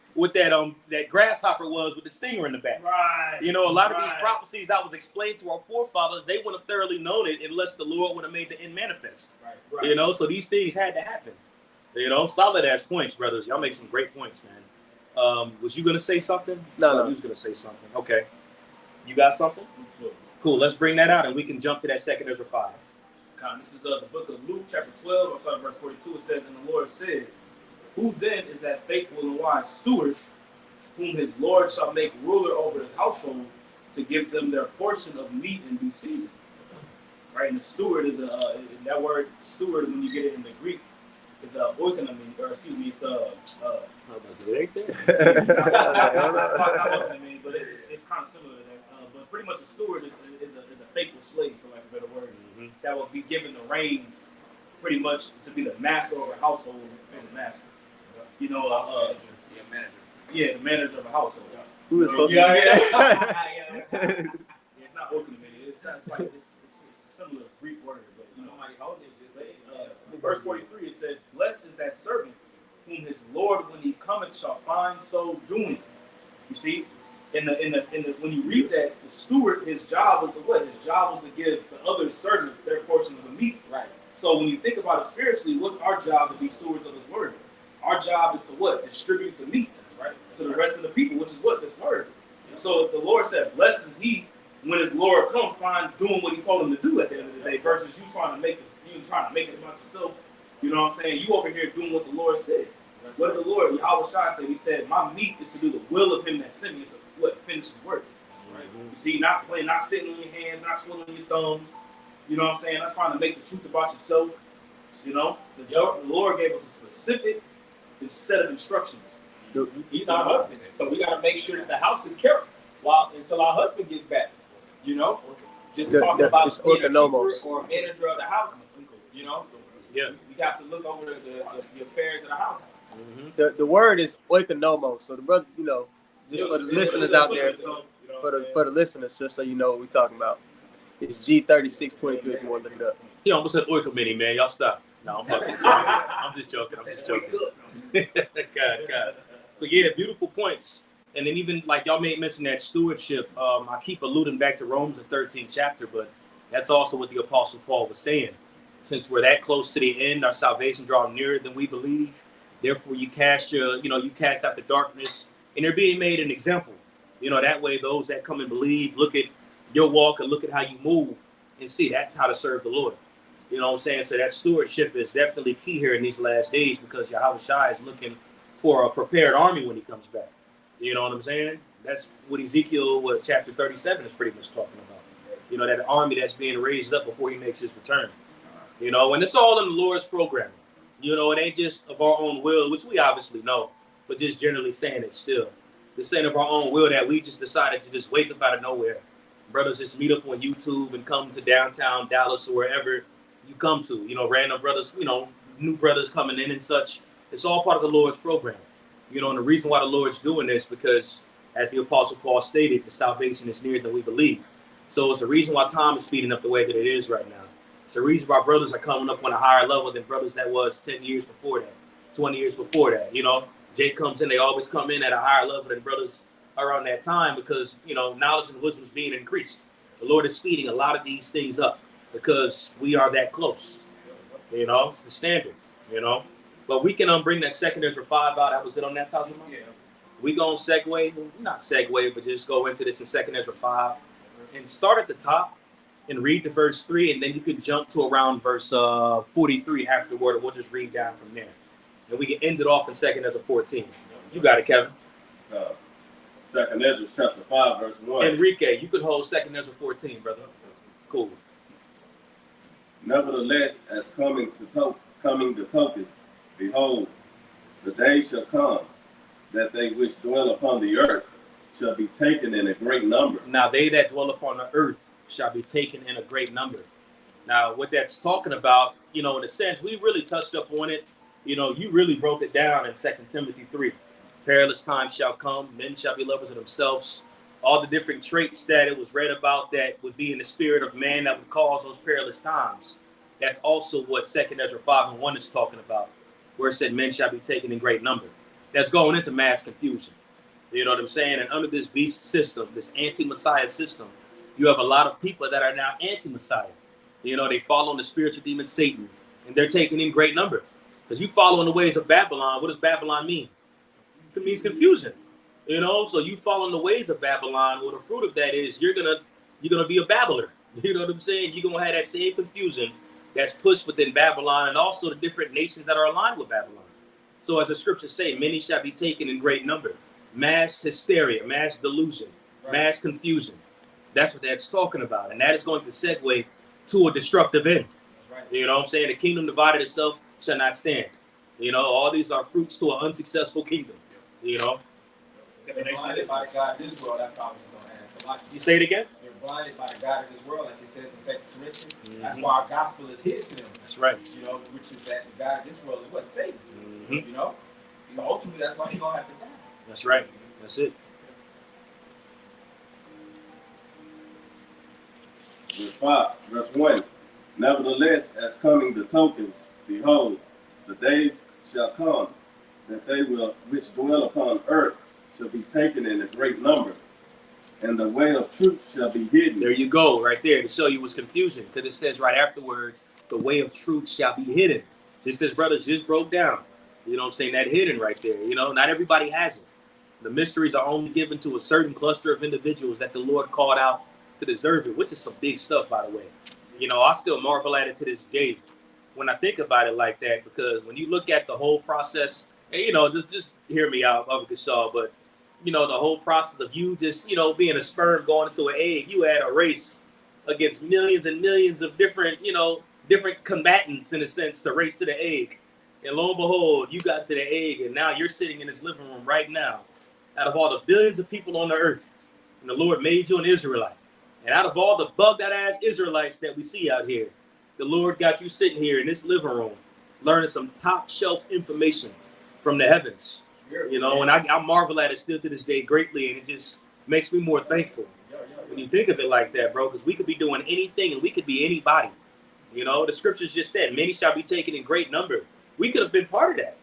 Speaker 2: grasshopper was with the stinger in the back.
Speaker 6: Right.
Speaker 2: You know, a lot of these prophecies that was explained to our forefathers, they wouldn't have thoroughly known it unless the Lord would have made the end manifest.
Speaker 6: Right.
Speaker 2: You know, so these things had to happen. You know, solid ass points, brothers. Y'all make some great points, man. Was you gonna say something?
Speaker 4: No.
Speaker 2: You was gonna say something. Okay. You got something? Cool. Let's bring that out and we can jump to that 2 Ezra 5.
Speaker 3: This is the book of Luke, chapter 12, or starting verse 42. It says, "And the Lord said, Who then is that faithful and wise steward, whom his Lord shall make ruler over his household, to give them their portion of meat in due season?" Right, and the steward is that word steward, when you get it in the Greek, is oikonomy, or excuse me, it's
Speaker 2: It ain't there.
Speaker 3: but it's kind of similar to that. But pretty much a steward is a faithful slave, for lack of better words, that will be given the reins, pretty much to be the master of a household for the master. You know,
Speaker 1: manager.
Speaker 3: Yeah, the manager of a household.
Speaker 4: Who is supposed
Speaker 3: It's not oikonomy. It sounds like it's a similar Greek word, but you know, somebody holding it just verse 43, it says, "Blessed is that servant whom his Lord, when he cometh, shall find so doing." You see, when you read that, the steward, his job was to what? His job was to give the other servants their portions of meat. Right. So when you think about it spiritually, what's our job to be stewards of his word? Our job is to what? Distribute the meat, right, to the rest of the people, which is what? This word. So the Lord said, "Blessed is he when his Lord comes, find doing what he told him to do at the end of the day," versus you trying to make it about yourself. You know what I'm saying? You over here doing what the Lord said. What did the Lord, Yahweh Shai, say? He said, "My meat is to do the will of him that sent me," to what? Finish the work. Right? You see, not sitting on your hands, not twiddling your thumbs. You know what I'm saying? Not trying to make the truth about yourself. You know, the Lord gave us a specific set of instructions.
Speaker 7: He's our husband, so we got to make sure that the house is kept until our husband gets back. You know, just talking about being a keeper or a manager of the house. You know,
Speaker 2: yeah,
Speaker 7: we have to look over the affairs of the house.
Speaker 4: The word is oikonomos. So the brother, you know, just for the listeners out there, for the listeners, just so you know what we're talking about. It's G3623 if you want to look it up.
Speaker 2: He almost said oil committee, man. Y'all stop. No, I'm just joking. God. So yeah, beautiful points. And then even like y'all may mention that stewardship. I keep alluding back to Romans, the 13th chapter, but that's also what the Apostle Paul was saying. Since we're that close to the end, our salvation draws nearer than we believe. Therefore, you cast out the darkness, and they're being made an example. You know, that way those that come and believe look at your walk and look at how you move and see that's how to serve the Lord. You know what I'm saying? So that stewardship is definitely key here in these last days, because Yahweh Shai is looking for a prepared army when he comes back. You know what I'm saying? That's what Ezekiel, chapter 37 is pretty much talking about. You know, that army that's being raised up before he makes his return. You know, and it's all in the Lord's programming. You know, it ain't just of our own will, which we obviously know, but just generally saying it still. This ain't of our own will that we just decided to just wake up out of nowhere. Brothers just meet up on YouTube and come to downtown Dallas or wherever you come to. You know, random brothers, you know, new brothers coming in and such. It's all part of the Lord's program. You know, and the reason why the Lord's doing this, because as the Apostle Paul stated, the salvation is nearer than we believe. So it's a reason why time is speeding up the way that it is right now. It's a reason why brothers are coming up on a higher level than brothers that was 10 years before that, 20 years before that. You know, Jake comes in, they always come in at a higher level than brothers around that time, because, you know, knowledge and wisdom is being increased. The Lord is speeding a lot of these things up because we are that close. You know, it's the standard, you know. But we can bring that 2 Ezra 5 out. That was it on that, Tazama? Yeah. We going to not segue, but just go into this in 2 Ezra 5 and start at the top and read to verse 3, and then you can jump to around verse 43 afterward, and we'll just read down from there. And we can end it off in 2 Ezra 14. You got it, Kevin.
Speaker 5: 2 Ezra chapter 5, verse 1.
Speaker 2: Enrique, you can hold 2 Ezra 14, brother. Cool.
Speaker 5: Nevertheless, as coming the tokens, behold, the day shall come that they which dwell upon the earth shall be taken in a great number.
Speaker 2: Now they that dwell upon the earth shall be taken in a great number. Now, what that's talking about, you know, in a sense, we really touched up on it. You know, you really broke it down in 2 Timothy 3. Perilous times shall come, men shall be lovers of themselves. All the different traits that it was read about that would be in the spirit of man that would cause those perilous times. That's also what 2 Ezra 5:1 is talking about, where it said men shall be taken in great number. That's going into mass confusion. You know what I'm saying? And under this beast system, this anti-Messiah system, you have a lot of people that are now anti-Messiah. You know, they follow the spiritual demon Satan, and they're taken in great number. Because you follow in the ways of Babylon. What does Babylon mean? It means confusion. You know, so you follow in the ways of Babylon. Well, the fruit of that is you're gonna be a babbler. You know what I'm saying? You're gonna have that same confusion that's pushed within Babylon and also the different nations that are aligned with Babylon. So as the scriptures say, many shall be taken in great number. Mass hysteria, mass delusion, mass confusion. That's what that's talking about. And that is going to segue to a destructive end. You know what I'm saying? The kingdom divided itself shall not stand. You know, all these are fruits to an unsuccessful kingdom. You know?
Speaker 7: They're blinded by the God of this world. That's all I was going to add. So like,
Speaker 2: you say it again?
Speaker 7: They're blinded by the God of this world, like it says in 2 Corinthians. That's why our gospel is hid to them.
Speaker 2: That's right.
Speaker 7: You know, which is that the God of this world is what? Satan. You know? So ultimately, that's why he's going to have to die.
Speaker 2: That's right. That's it.
Speaker 5: Verse 1. Nevertheless, as coming the tokens, behold, the days shall come that they will which dwell upon earth shall be taken in a great number, and the way of truth shall be hidden.
Speaker 2: There you go, right there, to show you what's confusing, because it says right afterwards, the way of truth shall be hidden. Just as brothers just broke down. You know what I'm saying? That hidden right there. You know, not everybody has it. The mysteries are only given to a certain cluster of individuals that the Lord called out to deserve it, which is some big stuff, by the way. You know, I still marvel at it to this day when I think about it like that, because when you look at the whole process, and, you know, just hear me out, Bubba Kashaw, but, you know, the whole process of you just, you know, being a sperm going into an egg, you had a race against millions and millions of different, you know, different combatants, in a sense, to race to the egg. And lo and behold, you got to the egg, and now you're sitting in this living room right now. Out of all the billions of people on the earth, and the Lord made you an Israelite. And out of all the bugged-out-ass Israelites that we see out here, the Lord got you sitting here in this living room, learning some top-shelf information from the heavens. You know, and I marvel at it still to this day greatly, and it just makes me more thankful when you think of it like that, bro, because we could be doing anything, and we could be anybody. You know, the scriptures just said, many shall be taken in great number. We could have been part of that.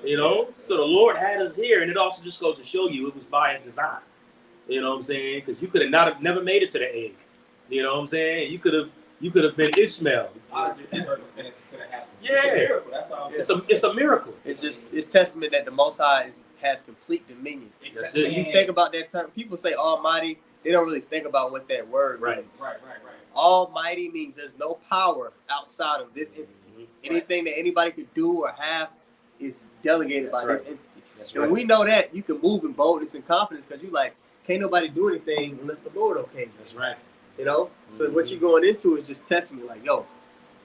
Speaker 2: You know, so the Lord had us here, and it also just goes to show you it was by his design. You know what I'm saying? Because you could have never made it to the egg. You know what I'm saying? You could have been Ishmael.
Speaker 7: A lot of different circumstances could have happened.
Speaker 2: Yeah,
Speaker 7: it's a miracle. That's all.
Speaker 2: It's a miracle.
Speaker 4: It's testament that the Most High has complete dominion.
Speaker 2: That's it.
Speaker 4: You think about that term. People say Almighty. They don't really think about what that word means.
Speaker 7: Right.
Speaker 4: Almighty means there's no power outside of this entity. Anything that anybody could do or have is delegated by this entity. And when we know that, you can move in boldness and confidence, because you like, can't nobody do anything unless the Lord okays it.
Speaker 2: That's right.
Speaker 4: You know? So what you're going into is just testing me like, yo,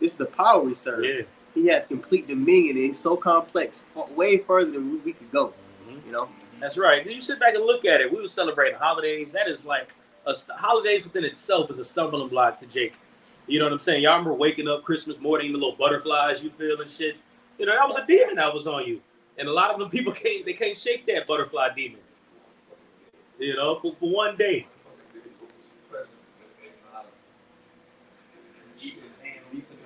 Speaker 4: this is the power we serve.
Speaker 2: Yeah.
Speaker 4: He has complete dominion, and he's so complex, way further than we could go. You know?
Speaker 2: That's right. You sit back and look at it. We were celebrating holidays. That is like, holidays within itself is a stumbling block to Jake. You know what I'm saying? Y'all remember waking up Christmas morning, the little butterflies you feel and shit? You know, that was a demon that was on you. And a lot of them people can't shake that butterfly demon. You know, for one day. Yeah.
Speaker 8: This is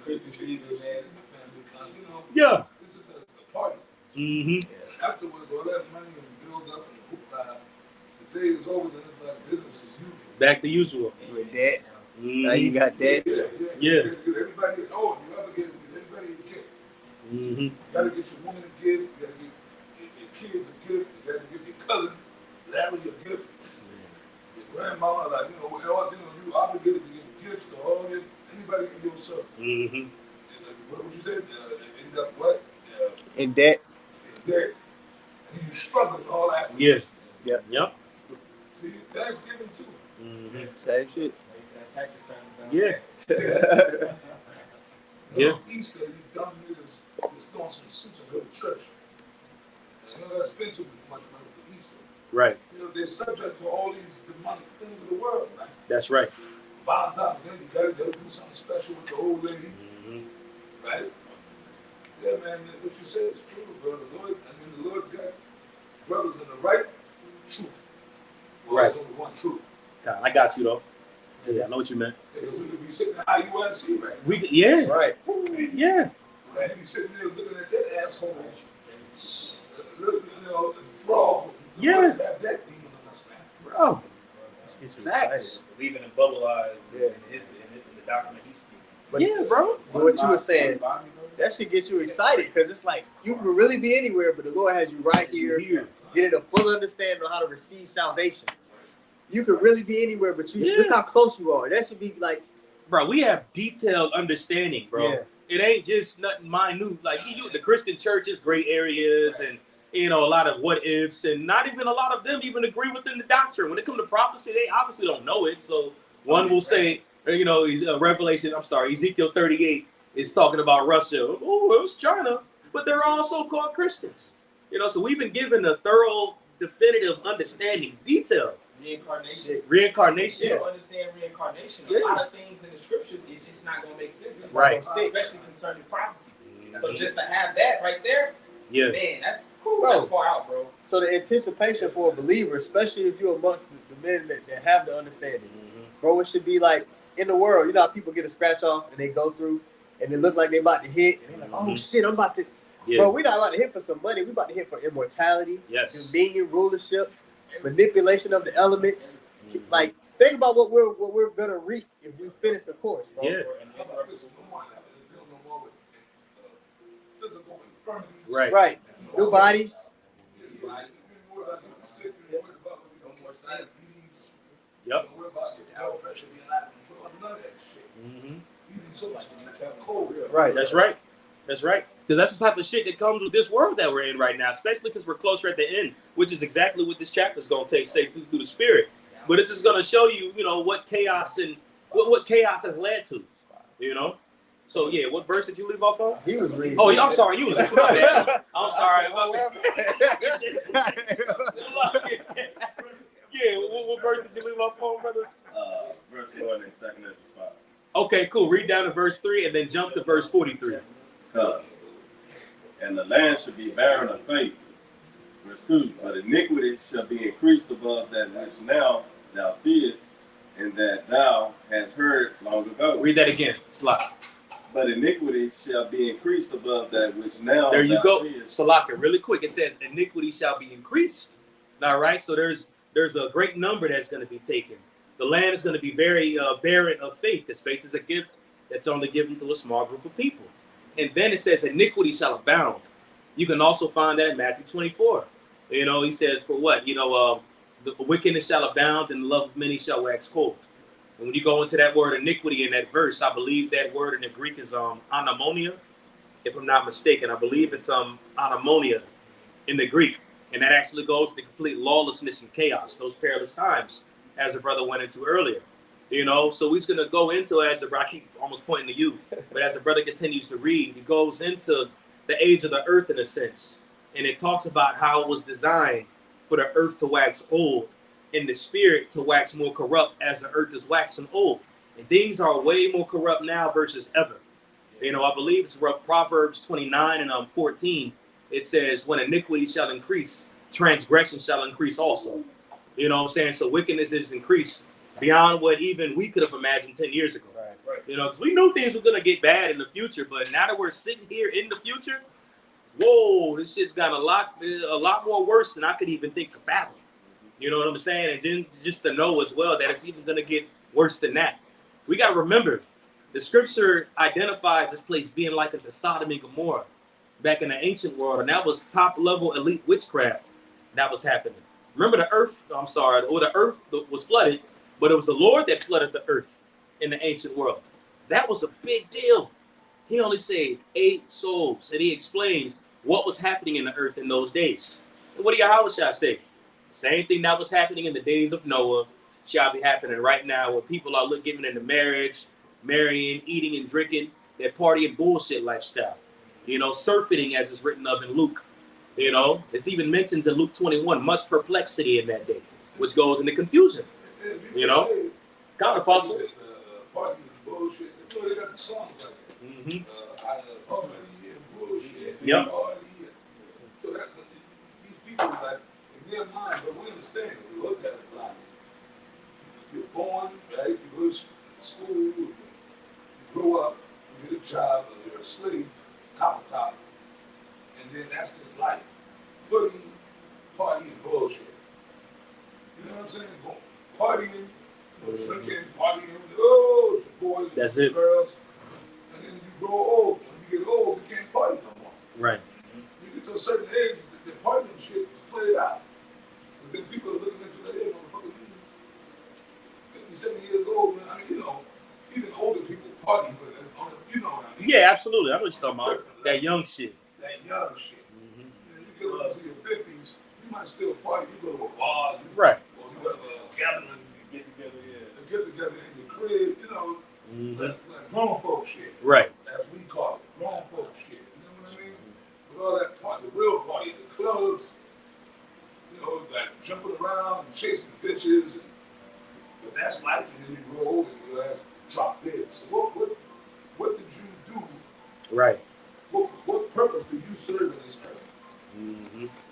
Speaker 8: the party. Afterwards, all that money and build up and hoopla, the day is over, then it's like business as usual.
Speaker 2: Back to usual.
Speaker 4: With debt. Now you got debts.
Speaker 2: Yeah.
Speaker 8: Everybody is old. You gotta get everybody a gift. You gotta get your woman a gift. You gotta get your kids a gift. You gotta give your cousin Larry a gift. Your grandmama, like, you you obligated to give gifts to all this. Anybody can give something. What would you say? End up what?
Speaker 4: In debt.
Speaker 8: In debt. And you struggle and all that.
Speaker 2: Yeah.
Speaker 4: Yeah.
Speaker 2: Yep.
Speaker 8: See, Thanksgiving too.
Speaker 4: Same shit.
Speaker 2: Yeah.
Speaker 8: Yeah. Easter, you dumb niggas just throwing some suits and go to church. And you don't gotta spend too much money for Easter.
Speaker 2: Right.
Speaker 8: You know, they're subject to all these demonic things of the world, man.
Speaker 2: That's right.
Speaker 8: Valentine's Day, you gotta do something special with the old lady. Right? Yeah, man, what you said is true, bro. The Lord got brothers in the right truth. Well,
Speaker 2: Right.
Speaker 8: There's only one truth.
Speaker 2: God, I got you though. Yeah, I know what you meant.
Speaker 8: We could be sitting how you want to see, right?
Speaker 2: Yeah.
Speaker 4: Right.
Speaker 2: Yeah.
Speaker 8: And he sitting there looking at that asshole. You know, the frog.
Speaker 2: Yeah.
Speaker 8: That demon on us, man.
Speaker 2: Bro.
Speaker 4: Facts.
Speaker 7: Believing in bubble eyes in the document he speaks.
Speaker 4: But,
Speaker 2: yeah, bro.
Speaker 4: But what you were saying, that should get you excited because it's like you can really be anywhere, but the Lord has you right here, getting a full understanding on how to receive salvation. You could really be anywhere, but you look how close you are. That should be like,
Speaker 2: bro, we have detailed understanding, bro.
Speaker 4: Yeah.
Speaker 2: It ain't just nothing minute. Like the Christian churches, gray areas, and a lot of what ifs, and not even a lot of them even agree within the doctrine. When it comes to prophecy, they obviously don't know it. So one will say, Ezekiel 38 is talking about Russia. Oh, it was China, but they're also called Christians. So we've been given a thorough, definitive understanding, detail. Reincarnation.
Speaker 7: You don't understand reincarnation. A lot of things in the scriptures, it's just not going to make sense.
Speaker 2: Right.
Speaker 7: Especially concerning prophecy. So just to have that right there, man, that's far out, bro.
Speaker 4: So the anticipation for a believer, especially if you're amongst the men that have the understanding, bro, it should be like in the world. You know how people get a scratch off and they go through and they look like they about to hit and they're like, oh shit, I'm about to. Yeah. Bro, we're not about to hit for some money. We're about to hit for immortality, dominion, rulership, manipulation of the elements. Like, think about what we're gonna reap if we finish the course, bro.
Speaker 2: Yeah.
Speaker 4: Right. New bodies.
Speaker 2: Yep.
Speaker 4: Right.
Speaker 2: That's right. That's right. Because that's the type of shit that comes with this world that we're in right now, especially since we're closer at the end, which is exactly what this chapter is going to say through the Spirit. But it's just going to show you, what chaos and what chaos has led to, So yeah, what verse did you leave off on?
Speaker 4: He was reading.
Speaker 2: Oh, I'm sorry, you was. My bad. I'm sorry. Yeah, what verse did you leave off on, brother?
Speaker 5: Verse 1 and 2 Ezra 5.
Speaker 2: Okay, cool. Read down to verse 3 and then jump to verse 43.
Speaker 5: And the land shall be barren of faith. Verse 2. But iniquity shall be increased above that which now thou seest, and that thou hast heard long ago.
Speaker 2: Read that again. Slide.
Speaker 5: But iniquity shall be increased above that which now
Speaker 2: there you go.
Speaker 5: Seest.
Speaker 2: Salaka, really quick. It says iniquity shall be increased. All right. So there's a great number that's going to be taken. The land is going to be very barren of faith, because faith is a gift that's only given to a small group of people. And then it says iniquity shall abound. You can also find that in Matthew 24. He says, for what? The wickedness shall abound and the love of many shall wax cold. And when you go into that word iniquity in that verse, I believe that word in the Greek is anamonia, if I'm not mistaken. I believe it's anamonia in the Greek. And that actually goes to complete lawlessness and chaos, those perilous times, as the brother went into earlier. So he's going to go into, I keep almost pointing to you, but as the brother continues to read, he goes into the age of the earth in a sense. And it talks about how it was designed for the earth to wax old and the spirit to wax more corrupt as the earth is waxing old. And things are way more corrupt now versus ever. I believe it's Proverbs 29 and 14. It says, when iniquity shall increase, transgression shall increase also. You know what I'm saying? So wickedness is increased beyond what even we could have imagined 10 years ago. Right. Because we knew things were going to get bad in the future, but now that we're sitting here in the future, whoa, this shit's got a lot more worse than I could even think to fathom. You know what I'm saying? And then just to know as well that it's even going to get worse than that. We got to remember, the scripture identifies this place being like the Sodom and Gomorrah back in the ancient world, and that was top-level elite witchcraft that was happening. Remember the earth was flooded, but it was the Lord that flooded the earth in the ancient world. That was a big deal. He only saved 8 souls, and he explains what was happening in the earth in those days. And what do Yahushua say? The same thing that was happening in the days of Noah shall be happening right now, where people are giving into marriage, marrying, eating and drinking, that party and bullshit lifestyle. Surfeiting, as it's written of in Luke. It's even mentioned in Luke 21, much perplexity in that day, which goes into confusion. God, Apostle.
Speaker 8: Party and bullshit. They got the songs like that. Party and bullshit.
Speaker 2: Yep.
Speaker 8: So that these people, like, in their mind, but we understand, we look at it blind. You're born, right? You go to school, you grow up, you get a job, you're a hoodie, party and bullshit. You know what I'm saying? Partying, drinking, partying, oh, the boys,
Speaker 2: That's
Speaker 8: the
Speaker 2: it.
Speaker 8: girls. And then you grow old. When you get old, you can't party no more.
Speaker 2: Right.
Speaker 8: You get to a certain age, the partying shit is played out. But then people are looking at you like, hey, motherfucker, you 57 years old, man. I mean, you know, even older people party, but you know what I mean?
Speaker 2: Yeah, absolutely. I know what you're talking about. That young shit.
Speaker 8: That young shit. You get up to your 50s, you might still party. You go to a bar.
Speaker 2: Right.
Speaker 8: Or you go to a gathering. Get together in your crib, you know, like grown folk shit.
Speaker 2: Right.
Speaker 8: As we call it, grown folk shit. You know what I mean? With all that party, the real party, the clubs, you know, like jumping around and chasing bitches. But that's life, and then you grow old and your ass drop dead. So what did you do?
Speaker 2: Right.
Speaker 8: What purpose do you serve in this earth?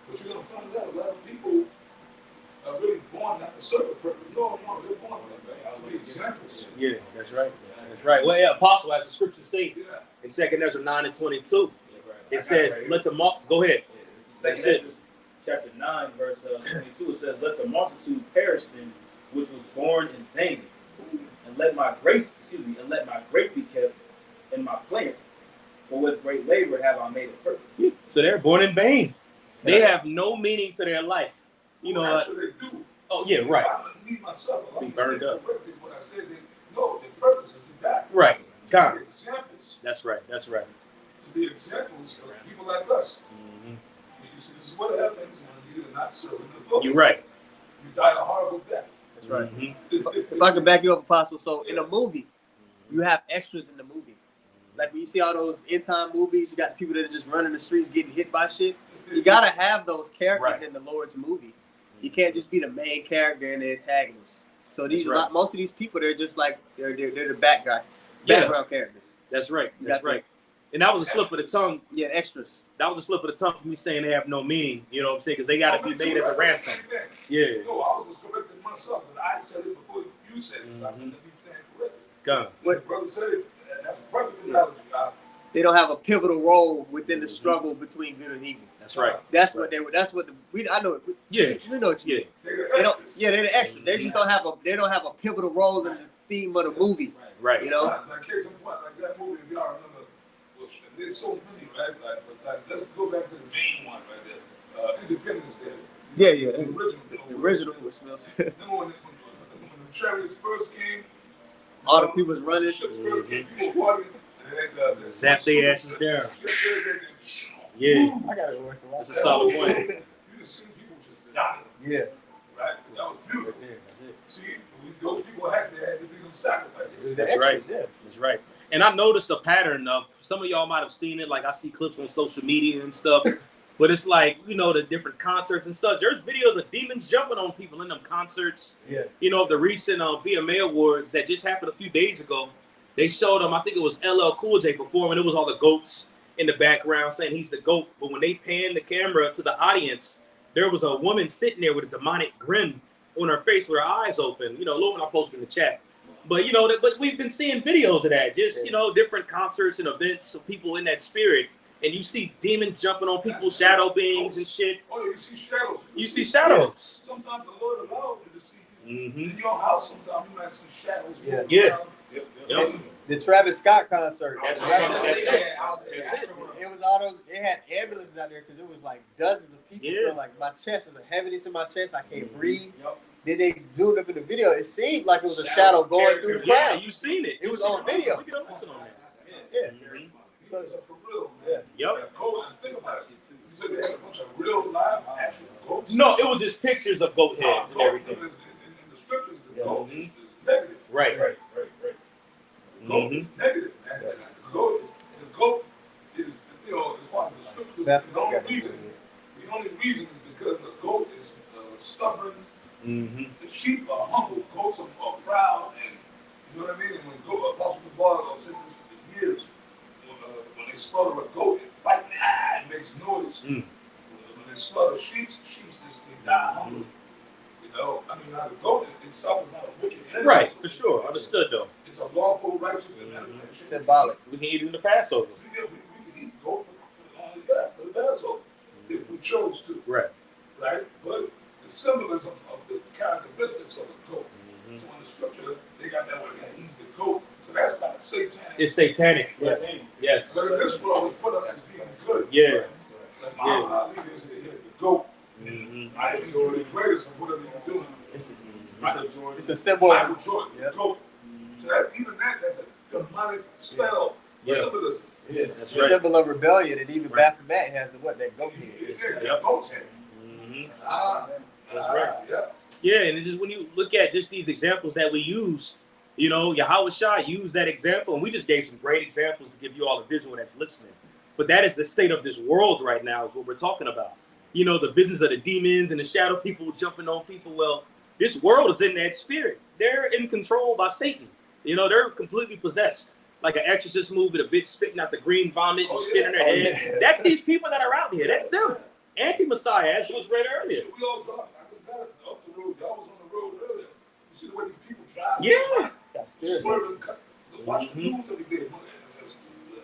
Speaker 8: But you're gonna find out a lot of people are really born not to serve a purpose. No, they're born to be examples.
Speaker 2: Yeah, that's right. That's right. Well, yeah, Apostle, as the scriptures say in 2 Ezra 9:22, it says, "Let the go ahead."
Speaker 7: That's it. Chapter 9, verse 22. It says, "Let the multitude perish then, which was born in vain, and let my grace, and let my grape be kept in my plant. For with great labor have I made it perfect."
Speaker 2: So they're born in vain. They have no meaning to their life. You know.
Speaker 8: Actually, they do.
Speaker 2: Oh yeah, right.
Speaker 8: Me myself,
Speaker 2: Be burned up.
Speaker 8: What I said, no, their purpose is to die.
Speaker 2: Right.
Speaker 8: To be examples.
Speaker 2: That's right. That's right.
Speaker 8: To be examples for people like us. You see, this is what happens when you're not serving the Lord.
Speaker 2: You're right.
Speaker 8: You die a horrible death.
Speaker 4: That's right. If I can back you up, Apostle, so in a movie, you have extras in the movie. Like when you see all those end-time movies, you got people that are just running the streets getting hit by shit. You gotta have those characters in the Lord's movie. You can't just be the main character and the antagonist. So these most of these people, they're just like they're the background characters.
Speaker 2: That's right. That's right. And that was a slip of the tongue.
Speaker 4: Yeah, extras.
Speaker 2: That was a slip of the tongue for me saying they have no meaning. You know what I'm saying? Because they got to be made as a ransom. Yeah.
Speaker 8: No, I was just correcting myself, but I said it before you said it, so I said let me stand corrected.
Speaker 2: Go.
Speaker 8: What brother said it, that's a perfect analogy.
Speaker 4: They don't have a pivotal role within the struggle between good and evil.
Speaker 2: That's right.
Speaker 4: That's what they were. That's what I know. We know what you mean. They don't. Yeah, they're the extras. They just don't have a. They don't have a pivotal role in the theme of the movie.
Speaker 2: Right.
Speaker 4: You know.
Speaker 8: Like case in point, like that movie. If y'all remember, well, there's so many, right? Like let's go back to the main one right there. Independence Day.
Speaker 4: Yeah.
Speaker 8: The
Speaker 4: original was Smith.
Speaker 8: Remember when the chariots first came?
Speaker 4: All the people was running.
Speaker 8: First came, people partying.
Speaker 2: Zap their asses down. Yeah.
Speaker 4: I gotta work a lot.
Speaker 2: That's a solid point.
Speaker 8: You just see people just dying.
Speaker 4: Yeah.
Speaker 8: Right? That was beautiful.
Speaker 2: That's it.
Speaker 8: See, those people had to be them sacrifices.
Speaker 2: That's right. That's right. And I noticed a pattern of some of y'all might have seen it. Like I see clips on social media and stuff. But it's like, you know, the different concerts and such. There's videos of demons jumping on people in them concerts.
Speaker 4: Yeah.
Speaker 2: You know, of the recent VMA Awards that just happened a few days ago. They showed them, I think it was LL Cool J performing. It was all the goats in the background saying he's the GOAT. But when they panned the camera to the audience, there was a woman sitting there with a demonic grin on her face with her eyes open. You know, Lord, I posted in the chat. But, you know, but we've been seeing videos of that. Just, you know, different concerts and events of people in that spirit. And you see demons jumping on people, shadow beings and shit.
Speaker 8: Oh, you see shadows.
Speaker 2: You see shadows.
Speaker 8: Sometimes the Lord allows you to see.
Speaker 2: Mm-hmm.
Speaker 8: In your house, sometimes you might see shadows.
Speaker 2: Yeah.
Speaker 4: Yep. The Travis Scott concert.
Speaker 2: That's it.
Speaker 4: It was all those. They had ambulances out there because it was like dozens of people.
Speaker 2: Yeah.
Speaker 4: So like my chest, there's a heaviness in my chest. I can't breathe. Yep. Then they zoomed up in the video. It seemed like it was a shadow going through the crowd.
Speaker 2: Yeah, you seen it.
Speaker 4: It was on video.
Speaker 2: We can listen on that.
Speaker 4: Yeah.
Speaker 2: Mm-hmm.
Speaker 8: So for real,
Speaker 4: man.
Speaker 2: Yep.
Speaker 8: Think about it. You said they had a bunch of real live actual goats.
Speaker 2: No, it was just pictures of goat heads and everything.
Speaker 8: In the scriptures, the goat is negative.
Speaker 2: Right.
Speaker 8: The goat is negative, man. The goat is, you know, as far as the scriptures, the only reason is because the goat is stubborn.
Speaker 2: Mm-hmm.
Speaker 8: The sheep are humble. Goats are proud, and you know what I mean. And when Apostle Paul said this for years, when they slaughter a goat, it fight, it makes noise. When they slaughter sheep just they die humble. You know, I mean, now the goat itself is not a wicked enemy.
Speaker 2: Right, for sure. Understood, though.
Speaker 8: It's a lawful, righteous,
Speaker 4: symbolic.
Speaker 2: We can eat it in the Passover.
Speaker 8: We can eat goat for the Passover. if we chose to.
Speaker 2: Right.
Speaker 8: Right? But the symbolism of the characteristics of a goat. So in the scripture, they got that one, he's the goat. So that's like a satanic.
Speaker 2: It's satanic.
Speaker 3: Yeah.
Speaker 2: Yes.
Speaker 8: But in this world, it's put up as being good.
Speaker 2: Yeah.
Speaker 8: Like Muhammad Ali is the goat. I think you're the greatest of whatever you're doing.
Speaker 4: It's a symbol.
Speaker 8: Michael Jordan, the goat. So that, even that's a demonic spell. Symbolism.
Speaker 4: It's a symbol of rebellion, and even Baphomet has that goat head.
Speaker 8: Yeah, goat's head.
Speaker 2: That's right.
Speaker 8: Yeah.
Speaker 2: Yeah, and it's just when you look at just these examples that we use, you know, Yahweh Shai used that example, and we just gave some great examples to give you all a visual that's listening. But that is the state of this world right now, is what we're talking about. You know, the business of the demons and the shadow people jumping on people. Well, this world is in that spirit. They're in control by Satan. You know, they're completely possessed. Like an Exorcist movie, the bitch spitting out the green vomit and spitting their head.
Speaker 8: Yeah.
Speaker 2: That's these people that are out here. That's them. Anti-Messiah, as was read earlier.
Speaker 8: We all drive. I just got it off the road. Y'all was on the road earlier. You see the way these people drive?
Speaker 2: Yeah.
Speaker 8: Swerving, watch the news every day.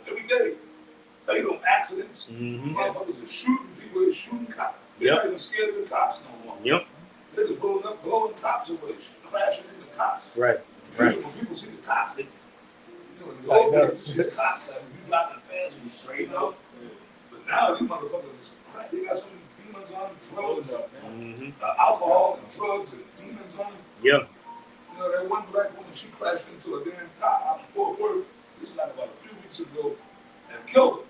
Speaker 8: Every day. Fatal accidents. Motherfuckers are shooting people. They're shooting cops. They're not even scared of the cops no more.
Speaker 2: Yep.
Speaker 8: They're just blowing cops away, crashing into cops.
Speaker 2: Right.
Speaker 8: When people see the cops, they, you know, in the old days, you see the cops, like, you driving fast, you straight up. But now these motherfuckers is crack. They got so many demons on them, drugs, alcohol and drugs and demons on them.
Speaker 2: Yeah.
Speaker 8: You know, that one black woman, she crashed into a damn cop out in Fort Worth. This is like about a few weeks ago, and killed her.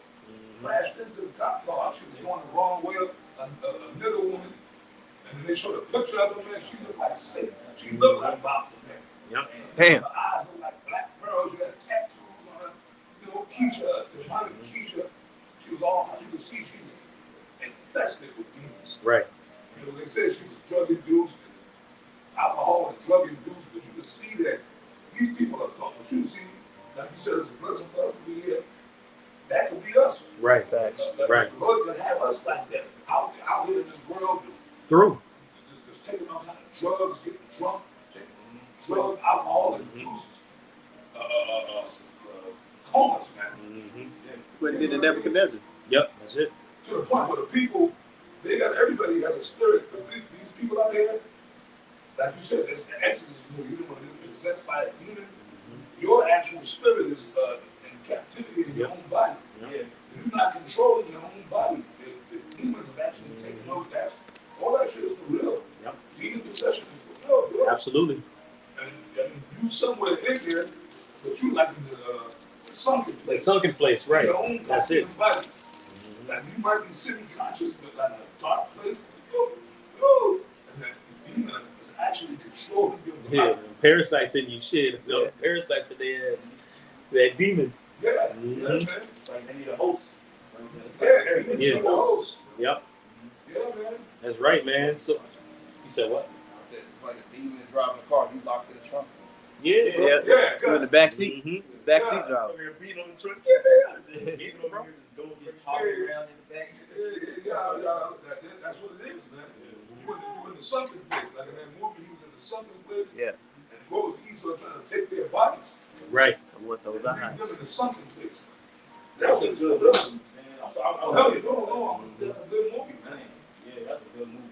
Speaker 8: Crashed into the cop car. She was going the wrong way, a nigger woman. And they showed a picture of her, man. She looked like Satan. She looked like Baphomet.
Speaker 2: Yep.
Speaker 4: Damn.
Speaker 8: Her eyes looked like black pearls. She had tattoos on her. You know, Keisha, demonic Keisha. She was all, you could see she was infested with demons.
Speaker 2: Right.
Speaker 8: You know, they said she was drug induced, alcohol and drug induced, but you could see that these people are talking. But you see, like you said, it's a blessing for us to be here. That could be us.
Speaker 2: Right.
Speaker 4: Facts.
Speaker 2: Right.
Speaker 8: The Lord could have us like that, out here in this world.
Speaker 2: Through.
Speaker 8: Just taking all kind of drugs, getting drunk, taking drug, alcohol induced comas, man.
Speaker 4: Put it in the Nebuchadnezzar.
Speaker 2: Yep, that's it.
Speaker 8: To the point where the people, everybody has a spirit, but these people out there, like you said, it's the Exodus movie. You know, when you're possessed by a demon, your actual spirit is in captivity in your own body. You're not controlling your own body. The demons have actually taken over that. All that shit is for real.
Speaker 2: Yep.
Speaker 8: Demon possession is for real, bro.
Speaker 2: Absolutely.
Speaker 8: And I mean, you somewhere in there, but you like in the sunken place.
Speaker 2: The sunken place, right.
Speaker 8: Your own
Speaker 2: That's it.
Speaker 8: body. Like you might be city conscious, but like a dark place. And that the demon is actually controlling your body.
Speaker 2: Parasites in you, shit. No, parasites in their ass. That demon.
Speaker 8: Yeah, man.
Speaker 7: Like they need a host.
Speaker 8: Yeah, demons need a host.
Speaker 2: Yep.
Speaker 8: Yeah, man.
Speaker 2: That's right, man. So, you said what?
Speaker 1: I said it's like a demon driving a car. You locked in the trunk.
Speaker 2: Yeah, bro.
Speaker 8: Yeah,
Speaker 4: You're in the back seat. Back seat driver.
Speaker 7: Beating on the truck. Yeah, beating on here, just going get tossed around in the back.
Speaker 8: That's what it is, man. You in the sunken place, like in that movie, he was in the sunken place.
Speaker 4: Yeah.
Speaker 8: And what was Esau trying to take their bodies?
Speaker 2: Right.
Speaker 4: I want those
Speaker 8: Leave them
Speaker 4: eyes.
Speaker 8: in the sunken place. That was a good movie, man. I'm telling you, no, that's a good movie, man.
Speaker 7: Yeah, that's a good movie.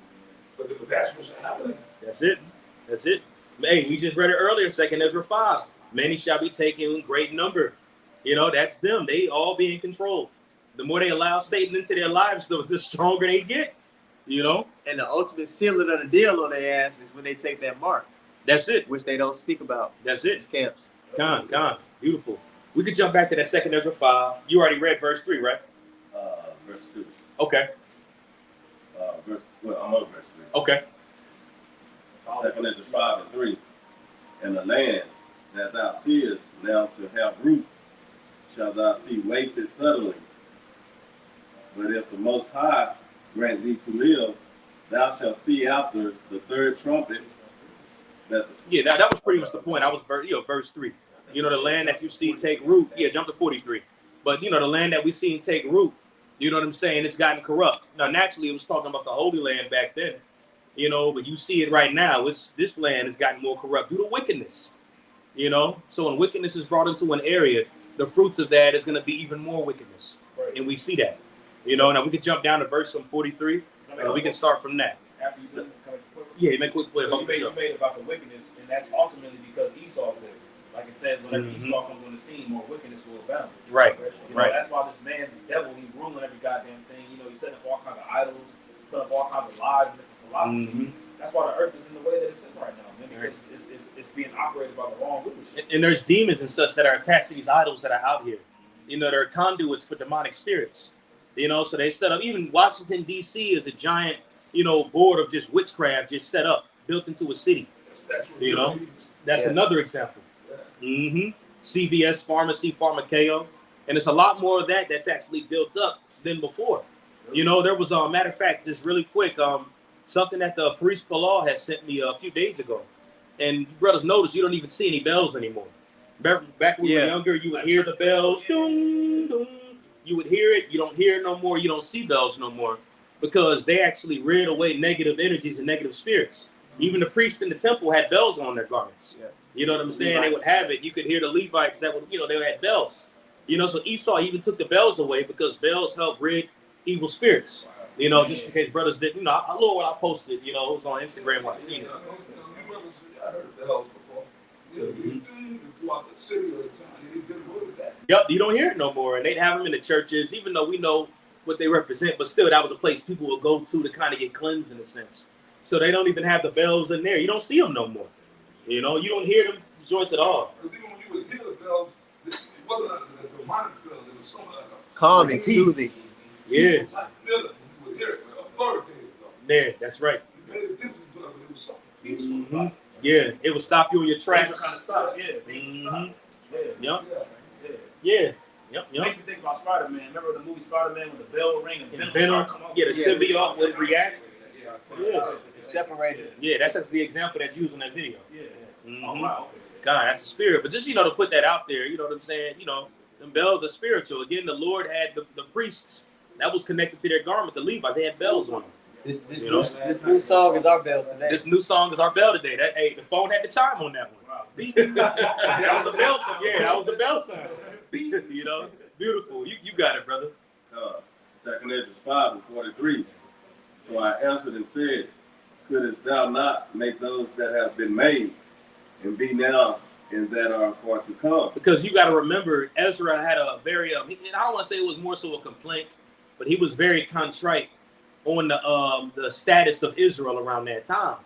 Speaker 8: But that's what's happening.
Speaker 2: That's it. That's it. Hey, we just read it earlier, 2 Ezra 5. Many shall be taken in great number. You know, that's them. They all be in control. The more they allow Satan into their lives, the stronger they get. You know?
Speaker 4: And the ultimate sealing of the deal on their ass is when they take that mark,
Speaker 2: That's it.
Speaker 4: which they don't speak about.
Speaker 2: That's
Speaker 4: These
Speaker 2: it.
Speaker 4: camps.
Speaker 2: Con. Beautiful. We could jump back to that 2 Ezra 5. You already read verse 3, right?
Speaker 5: Verse 2.
Speaker 2: Okay.
Speaker 5: I'm on verse 3.
Speaker 2: Okay.
Speaker 5: 2 Ezra 5 and 3. And the land that thou seest now to have root, shall thou see wasted suddenly. But if the Most High grant thee to live, thou shalt see after the third trumpet. That
Speaker 2: was pretty much the point. I was verse 3. You know, the land that you see take root. Yeah, jump to 43. But, you know, the land that we see take root, you know what I'm saying? It's gotten corrupt. Now, naturally, it was talking about the Holy Land back then. You know, but you see it right now. This land has gotten more corrupt due to wickedness. You know, so when wickedness is brought into an area, the fruits of that is going to be even more wickedness.
Speaker 7: Right.
Speaker 2: And we see that. You know, now we can jump down to verse 43, and we can start from that.
Speaker 7: After you said,
Speaker 2: Yeah, make a quick point about
Speaker 7: you made about the wickedness, and that's ultimately because Esau's there. Like it says, whenever Esau comes on the scene, more wickedness will abound.
Speaker 2: Right.
Speaker 7: You know, that's why this man's devil, he's ruling every goddamn thing. You know, he's setting up all kinds of idols, putting up all kinds of lies and different philosophies. That's why the earth is in the way that it's in right now, man, because it's being operated by the wrong leadership.
Speaker 2: And there's demons and such that are attached to these idols that are out here. You know, they're conduits for demonic spirits. You know, so they set up, even Washington, D.C. is a giant, you know, board of just witchcraft just set up, built into a city. You know, that's another example. CVS Pharmacy, Pharmaceo. And it's a lot more of that that's actually built up than before. You know, there was a matter of fact, just really quick, something that the priest Palau had sent me a few days ago. And brothers notice you don't even see any bells anymore. Back when we were younger, you would hear the bells. Dun, dun. You would hear it. You don't hear it no more. You don't see bells no more. Because they actually rid away negative energies and negative spirits. Even the priests in the temple had bells on their garments. You know what I'm saying? Levites. They would have it. You could hear the Levites that would, you know, they had bells. You know, so Esau even took the bells away because bells help rid evil spirits. You know, just in case brothers didn't, you know, I love what I posted, you know, it was on Instagram when I seen it.
Speaker 8: I heard the bells before. Throughout the city or the town, you didn't get away with that.
Speaker 2: Yep, you don't hear it no more. And they'd have them in the churches, even though we know what they represent, but still that was a place people would go to kind of get cleansed in a sense. So they don't even have the bells in there. You don't see them no more. You know, you don't hear them joints at all.
Speaker 8: But even when you would hear the bells, it wasn't a demonic feeling. It was something like a
Speaker 4: calming, soothing.
Speaker 2: Yeah.
Speaker 8: Type of feeling when you would hear it, authoritative though.
Speaker 2: Yeah, that's right.
Speaker 8: You paid attention to it, but it was something peaceful about it.
Speaker 2: Yeah, it would stop you in your tracks.
Speaker 7: Kind of stop. Yeah.
Speaker 2: Yep. Yeah. Yep.
Speaker 7: Makes me think about Spider-Man. Remember the movie Spider-Man with the bell ring and
Speaker 2: Venom? Yeah, the symbiote would react.
Speaker 4: Yeah, it's separated.
Speaker 2: Yeah, that's just the example that's used in that video.
Speaker 7: Oh, wow.
Speaker 2: God, that's a spirit. But just, you know, to put that out there, you know what I'm saying? You know, them bells are spiritual. Again, the Lord had the priests that was connected to their garment, the Levites. They had bells on them.
Speaker 4: This new song is our bell today.
Speaker 2: This new song is our bell today. That the phone had the chime on that one. Wow. That was the bell sound. Yeah, that was the bell sound. You know, beautiful. You got it, brother.
Speaker 5: 2 Ezra 5:43. So I answered and said, couldst thou not make those that have been made, and be now and that are far to come?
Speaker 2: Because you got to remember, Ezra had a very, and I don't want to say it was more so a complaint, but he was very contrite on the status of Israel around that time.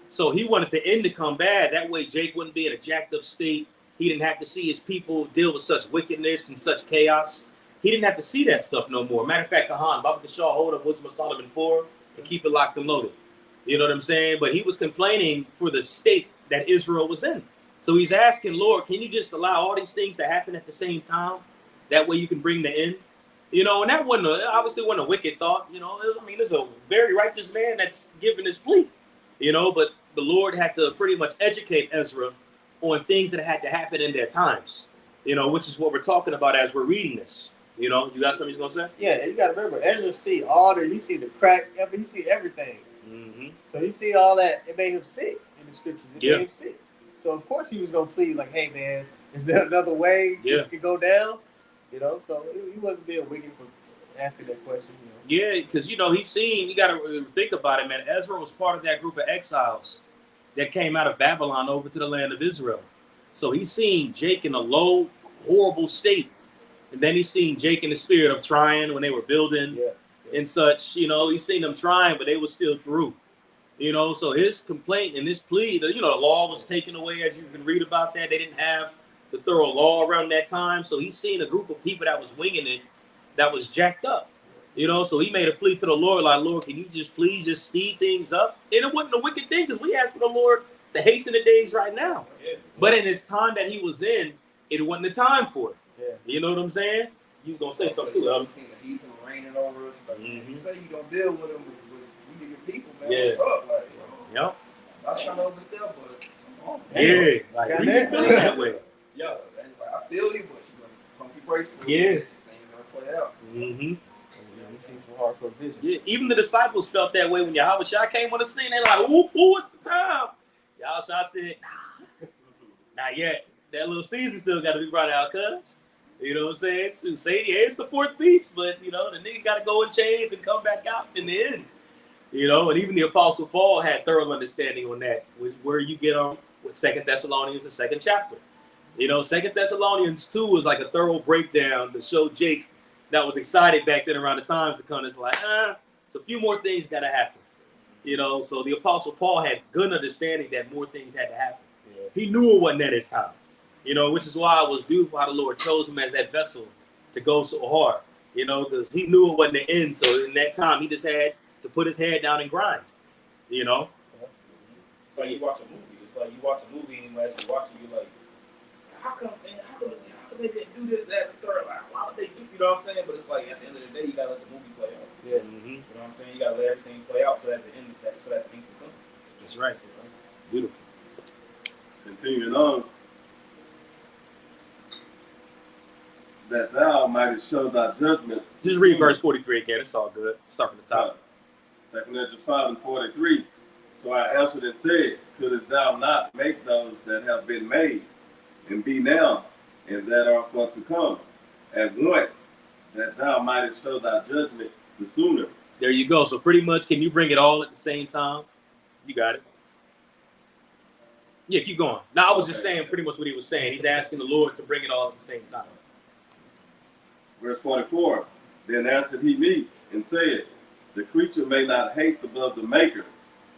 Speaker 2: So he wanted the end to come bad. That way Jake wouldn't be in a jacked up state. He didn't have to see his people deal with such wickedness and such chaos. He didn't have to see that stuff no more. Matter of fact, Baba Kishar, hold up Wisdom of Solomon 4 and keep it locked and loaded. You know what I'm saying? But he was complaining for the state that Israel was in. So he's asking, Lord, can you just allow all these things to happen at the same time? That way you can bring the end. You know, and that obviously wasn't a wicked thought. You know, I mean, there's a very righteous man that's giving his plea. You know, but the Lord had to pretty much educate Ezra on things that had to happen in their times. You know, which is what we're talking about as we're reading this. You know, you got something you're gonna say?
Speaker 4: Yeah, you gotta remember, Ezra see all the, you see the crack, you see everything. So you see all that, it made him sick in the scriptures. It made him sick. So of course he was gonna plead like, hey man, is there another way this could go down? You know, so he wasn't being wicked for asking that question. You know?
Speaker 2: Yeah, because you know you got to think about it, man. Ezra was part of that group of exiles that came out of Babylon over to the land of Israel. So he's seen Jake in a low, horrible state. And then he's seen Jake in the spirit of trying when they were building and such. You know, he's seen them trying, but they were still through. You know, so his complaint and his plea, you know, the law was taken away, as you can read about that. They didn't have the thorough law around that time. So he's seen a group of people that was winging it, that was jacked up. You know, so he made a plea to the Lord, like, Lord, can you just please just speed things up? And it wasn't a wicked thing, because we asked for the Lord to hasten the days right now. But in his time that he was in, it wasn't the time for it. You know what I'm saying? You was gonna say something too.
Speaker 1: I've seen the heathen raining over us. Like, you say you don't deal with them, with your people, man. What's up? Like,
Speaker 2: yep.
Speaker 1: I'm trying to overstep, but come on,
Speaker 2: man. Yeah, like we can say that way.
Speaker 1: Yeah, I feel you, but you're gonna pump your brakes.
Speaker 2: Yeah.
Speaker 1: Things gonna play out.
Speaker 4: You see some hardcore vision.
Speaker 2: Yeah, even the disciples felt that way when Yahweh Shai came on the scene. They're like, "Ooh, it's the time." Yahweh Shai said, "Nah, not yet. That little season still got to be brought out, cuz." You know what I'm saying? So say yeah, it's the fourth beast, but you know, the nigga gotta go in chains and come back out in the end. You know, and even the Apostle Paul had thorough understanding on that, which where you get on with 2 Thessalonians, the 2nd chapter. You know, 2 Thessalonians 2 was like a thorough breakdown to show Jake that was excited back then around the times to come. It's like, it's a few more things gotta happen. You know, so the Apostle Paul had good understanding that more things had to happen. Yeah. He knew it wasn't at his time. You know, which is why it was beautiful how the Lord chose him as that vessel to go so hard. You know, because he knew it wasn't the end. So in that time, he just had to put his head down and grind. You know?
Speaker 7: It's like you watch a movie. It's like you watch a movie and as you're watching, you're like, how come they didn't do this, that, and the third? Like, why would they do, you know what I'm saying? But it's like, at the end of the day, you gotta let the movie play out.
Speaker 2: Yeah.
Speaker 7: You know what I'm saying? You gotta let everything play out so that the end, so that thing can come.
Speaker 2: That's right. Beautiful.
Speaker 5: Continuing on. That thou mightest show thy judgment.
Speaker 2: Just read verse 43 again. It's all good. Start from the top.
Speaker 5: 2 Corinthians 5:43. So I answered and said, couldst thou not make those that have been made, and be now, and that are for to come, at once, that thou mightest show thy judgment the sooner?
Speaker 2: There you go. So pretty much, can you bring it all at the same time? You got it. Yeah, keep going. Now, I was just saying pretty much what he was saying. He's asking the Lord to bring it all at the same time.
Speaker 5: Verse 44, then answered he me, and said, the creature may not haste above the maker,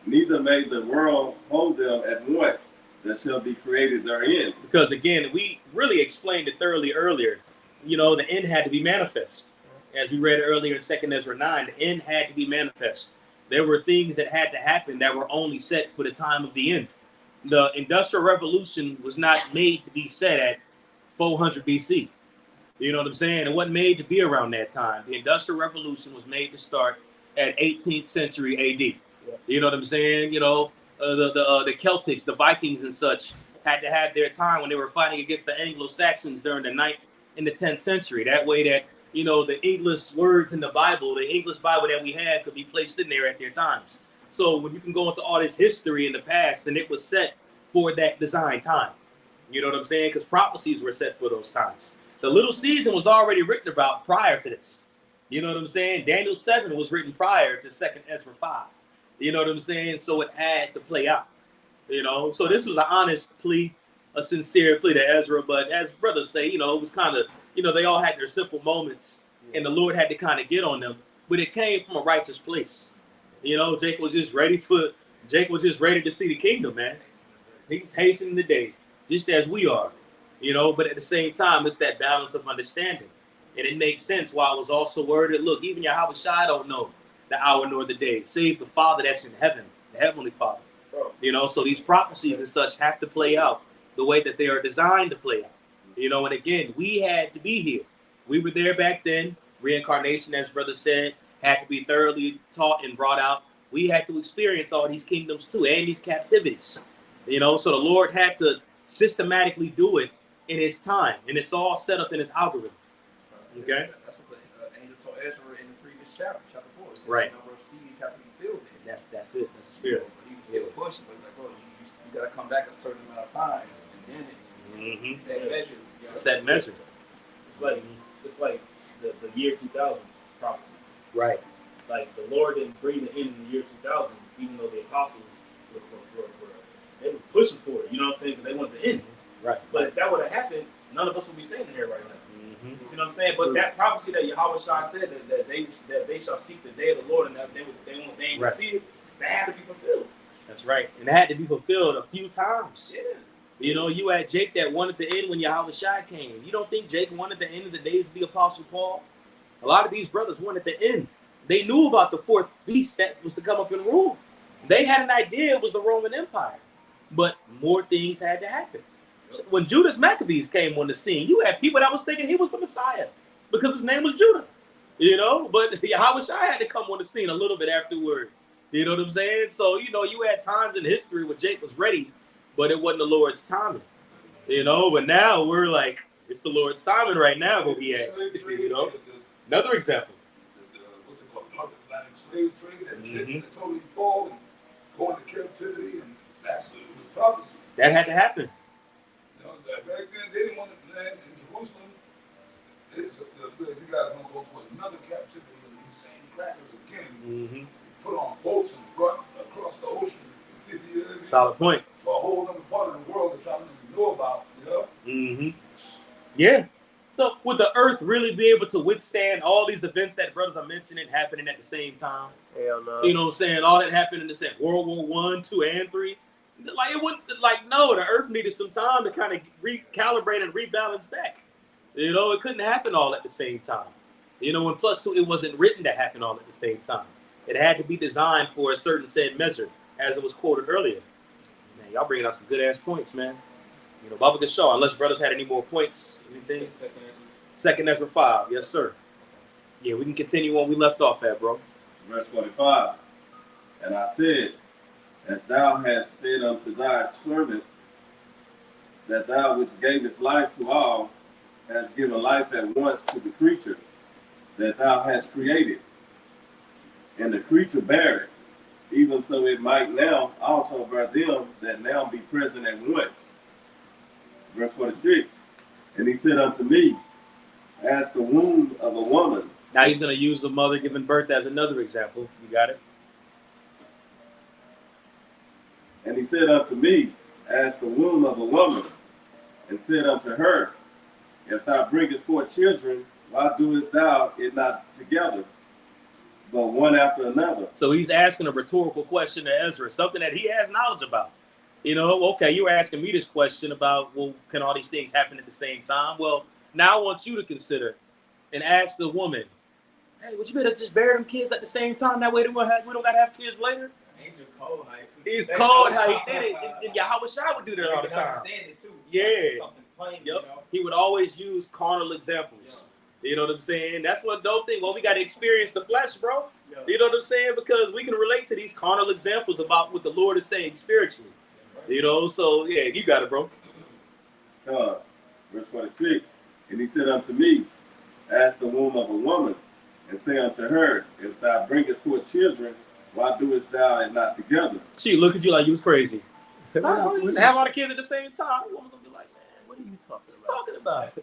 Speaker 5: neither may the world hold them at once that shall be created therein.
Speaker 2: Because again, we really explained it thoroughly earlier. You know, the end had to be manifest. As we read earlier in 2 Ezra 9, the end had to be manifest. There were things that had to happen that were only set for the time of the end. The Industrial Revolution was not made to be set at 400 BC. You know what I'm saying? It wasn't made to be around that time. The Industrial Revolution was made to start at 18th century AD. Yeah. You know what I'm saying? You know, the Celtics, the Vikings and such had to have their time when they were fighting against the Anglo-Saxons during the 9th and the 10th century. That way that, you know, the English words in the Bible, the English Bible that we had could be placed in there at their times. So when you can go into all this history in the past, and it was set for that design time. You know what I'm saying? Because prophecies were set for those times. The little season was already written about prior to this. You know what I'm saying? Daniel 7 was written prior to 2 Ezra 5. You know what I'm saying? So it had to play out. You know, so this was an honest plea, a sincere plea to Ezra. But as brothers say, you know, it was kind of, you know, they all had their simple moments, and the Lord had to kind of get on them. But it came from a righteous place. You know, Jake was just ready to see the kingdom, man. He's hastening the day, just as we are. You know, but at the same time, it's that balance of understanding. And it makes sense why it was also worded, look, even Yahweh Shai don't know the hour nor the day, save the Father that's in heaven, the Heavenly Father. You know, so these prophecies and such have to play out the way that they are designed to play out. You know, and again, we had to be here. We were there back then. Reincarnation, as brother said, had to be thoroughly taught and brought out. We had to experience all these kingdoms too, and these captivities. You know, so the Lord had to systematically do it in his time, and it's all set up in his algorithm. Okay?
Speaker 1: That's what the angel told Ezra in the previous chapter 4.
Speaker 2: Right.
Speaker 1: The number of seeds have to be filled in.
Speaker 2: That's it. That's the spirit.
Speaker 1: But he was still pushing, but like, oh, you got to come back a certain amount of times, and then
Speaker 7: set measure.
Speaker 2: Set measure.
Speaker 7: It's like the year 2000 prophecy.
Speaker 2: Right.
Speaker 7: Like the Lord didn't bring the end in the year 2000, even though the apostles they were pushing for it. You know what I'm saying? Because they wanted the end.
Speaker 2: Right.
Speaker 7: But if that would have happened, none of us would be standing here right now. You see what I'm saying? But that prophecy that Yahweh Shai said that they shall seek the day of the Lord and that they ain't gonna see it, that had to be fulfilled.
Speaker 2: That's right. And it had to be fulfilled a few times.
Speaker 7: Yeah.
Speaker 2: You know, you had Jake that wanted the end when Yahweh Shai came. You don't think Jake wanted the end of the days of the Apostle Paul? A lot of these brothers wanted the end. They knew about the fourth beast that was to come up and rule. They had an idea it was the Roman Empire. But more things had to happen. When Judas Maccabees came on the scene, you had people that was thinking he was the Messiah because his name was Judah, you know. But Yahweh Shai had to come on the scene a little bit afterward. You know what I'm saying? So, you know, you had times in history where Jake was ready, but it wasn't the Lord's timing, you know. But now we're like, it's the Lord's timing right now where we at, you know. Another example.
Speaker 8: What they call North Atlantic slave trade that totally fall and go into captivity, and that's it was prophecy.
Speaker 2: That had to happen.
Speaker 8: You know, back then they didn't want to land in Jerusalem. You guys gonna go to another captivity of these same crackers again. Put on boats and run across the ocean. You know what I mean?
Speaker 2: Solid point.
Speaker 8: To a whole other part of the world that y'all don't even know about, you know?
Speaker 2: Yeah. So would the earth really be able to withstand all these events that brothers are mentioning happening at the same time?
Speaker 4: Hell no.
Speaker 2: You know what I'm saying? All that happened in the same World War I, II, and III. Like it wouldn't no, the earth needed some time to kind of recalibrate and rebalance back. You know, it couldn't happen all at the same time. You know, and plus too, it wasn't written to happen all at the same time. It had to be designed for a certain said measure, as it was quoted earlier. Man, y'all bringing out some good ass points, man. You know, Baba Gashar, unless brothers had any more points, anything? Second Ezra 5, yes sir. Yeah, we can continue on we left off at, bro.
Speaker 5: Verse 45. And I said, as thou hast said unto thy servant, that thou which gavest life to all, hast given life at once to the creature that thou hast created. And the creature bare it, even so it might now also bear them that now be present at once. Verse 46. And he said unto me, as the womb of a woman.
Speaker 2: Now he's going to use the mother giving birth as another example. You got it?
Speaker 5: And he said unto me, as the womb of a woman, and said unto her, if thou bringest forth children, why doest thou it not together, but one after another?
Speaker 2: So he's asking a rhetorical question to Ezra, something that he has knowledge about. You know, okay, you were asking me this question about, well, can all these things happen at the same time? Well, now I want you to consider and ask the woman, hey, would you better just bury them kids at the same time? That way we don't got to have kids later?
Speaker 3: Angel cold how
Speaker 2: He's cold how he did it. And Yahweh Shai would do that all the time.
Speaker 3: Understand it too.
Speaker 2: Yeah.
Speaker 3: Something plain,
Speaker 2: Yep.
Speaker 3: You know?
Speaker 2: He would always use carnal examples. Yeah. You know what I'm saying? That's what dope thing. Well, we got to experience the flesh, bro. Yeah. You know what I'm saying? Because we can relate to these carnal examples about what the Lord is saying spiritually. Right. You know, so yeah, you got it, bro.
Speaker 5: Verse 46. And he said unto me, as the womb of a woman, and say unto her, if thou bringest forth children, why doest thou it not together?
Speaker 2: She look at you like you was crazy. Have all the kids at the same time. The woman's gonna be like, man, what are you talking about?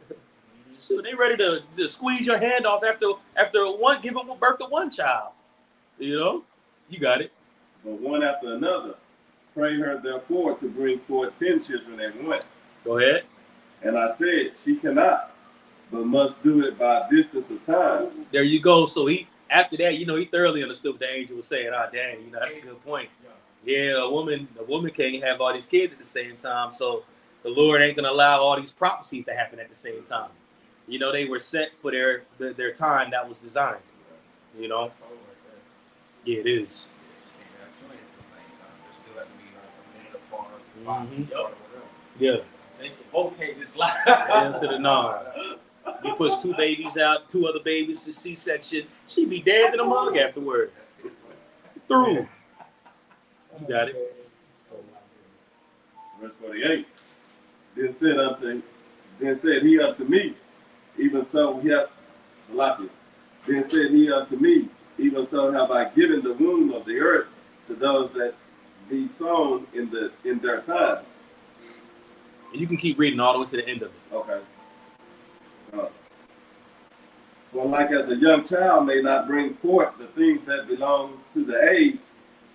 Speaker 2: So they ready to squeeze your hand off after one giving birth to one child. You know, you got it.
Speaker 5: But one after another, pray her therefore to bring forth 10 children at once.
Speaker 2: Go ahead.
Speaker 5: And I said, she cannot, but must do it by distance of time.
Speaker 2: There you go. So after that, you know, he thoroughly understood what the angel was saying. Ah, dang, you know, that's a good point. Yeah, a woman can't have all these kids at the same time. So the Lord ain't gonna allow all these prophecies to happen at the same time. You know, they were set for their time that was designed. You know? Yeah, it is. Yeah.
Speaker 3: Okay, this life.
Speaker 2: Into the nine. You push 2 babies out, 2 other babies to C-section. She be dead in a mug afterward. Through. You got it.
Speaker 5: Verse 48. Then said he unto me, even so Then said he unto me, even so have I given the womb of the earth to those that be sown in their times.
Speaker 2: And you can keep reading all the way to the end of it.
Speaker 5: Okay. For like as a young child may not bring forth the things that belong to the age,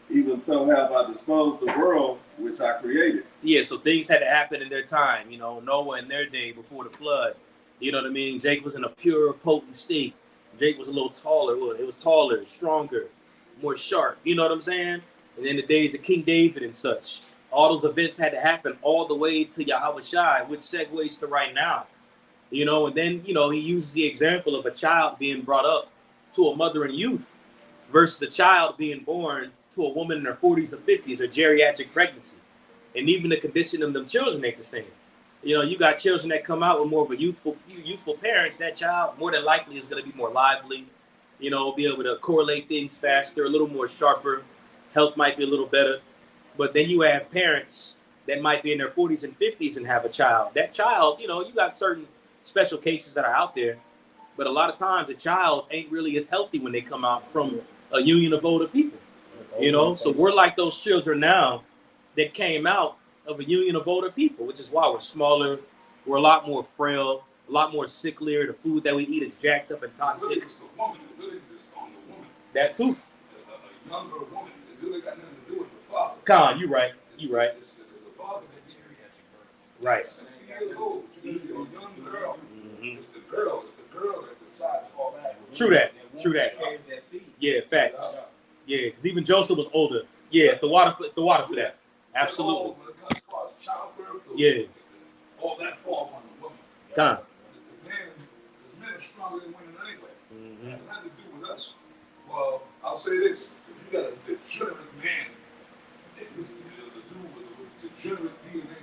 Speaker 5: even so have I disposed the world which I created.
Speaker 2: Yeah, so things had to happen in their time. You know, Noah in their day before the flood. You know what I mean? Jake was in a pure, potent state. Jake was a little taller. It was taller, stronger, more sharp. You know what I'm saying? And in the days of King David and such, all those events had to happen all the way to Yahweh Shai, which segues to right now. You know, and then, you know, he uses the example of a child being brought up to a mother in youth versus a child being born to a woman in her 40s or 50s or geriatric pregnancy. And even the condition of them children ain't the same. You know, you got children that come out with more of a youthful parents. That child more than likely is going to be more lively, you know, be able to correlate things faster, a little more sharper. Health might be a little better. But then you have parents that might be in their 40s and 50s and have a child. That child, you know, you got certain special cases that are out there. But a lot of times a child ain't really as healthy when they come out from a union of older people. You know, so we're like those children now that came out of a union of older people, which is why we're smaller, we're a lot more frail, a lot more sicklier. The food that we eat is jacked up and toxic.
Speaker 8: Really, it's the woman. It really is on the woman.
Speaker 2: That too.
Speaker 8: A younger woman. It really got nothing to do with the father.
Speaker 2: Con, you right. You right.
Speaker 8: It's the father that's
Speaker 2: Right.
Speaker 8: 60 years old. She's a young girl.
Speaker 2: Mm-hmm.
Speaker 8: It's the girl that decides all that.
Speaker 2: True that. True that.
Speaker 3: Carries that seed.
Speaker 2: Yeah, facts. Yeah, 'cause even Joseph was older. Yeah, the water for that. Absolutely.
Speaker 8: When it comes to childbirth,
Speaker 2: Yeah.
Speaker 8: all that falls on the woman.
Speaker 2: Con.
Speaker 8: The men are stronger than women anyway.
Speaker 2: Mm-hmm.
Speaker 8: It has nothing to do with us. Well, I'll say this: if you got a degenerate man, it is easier to do with degenerate DNA.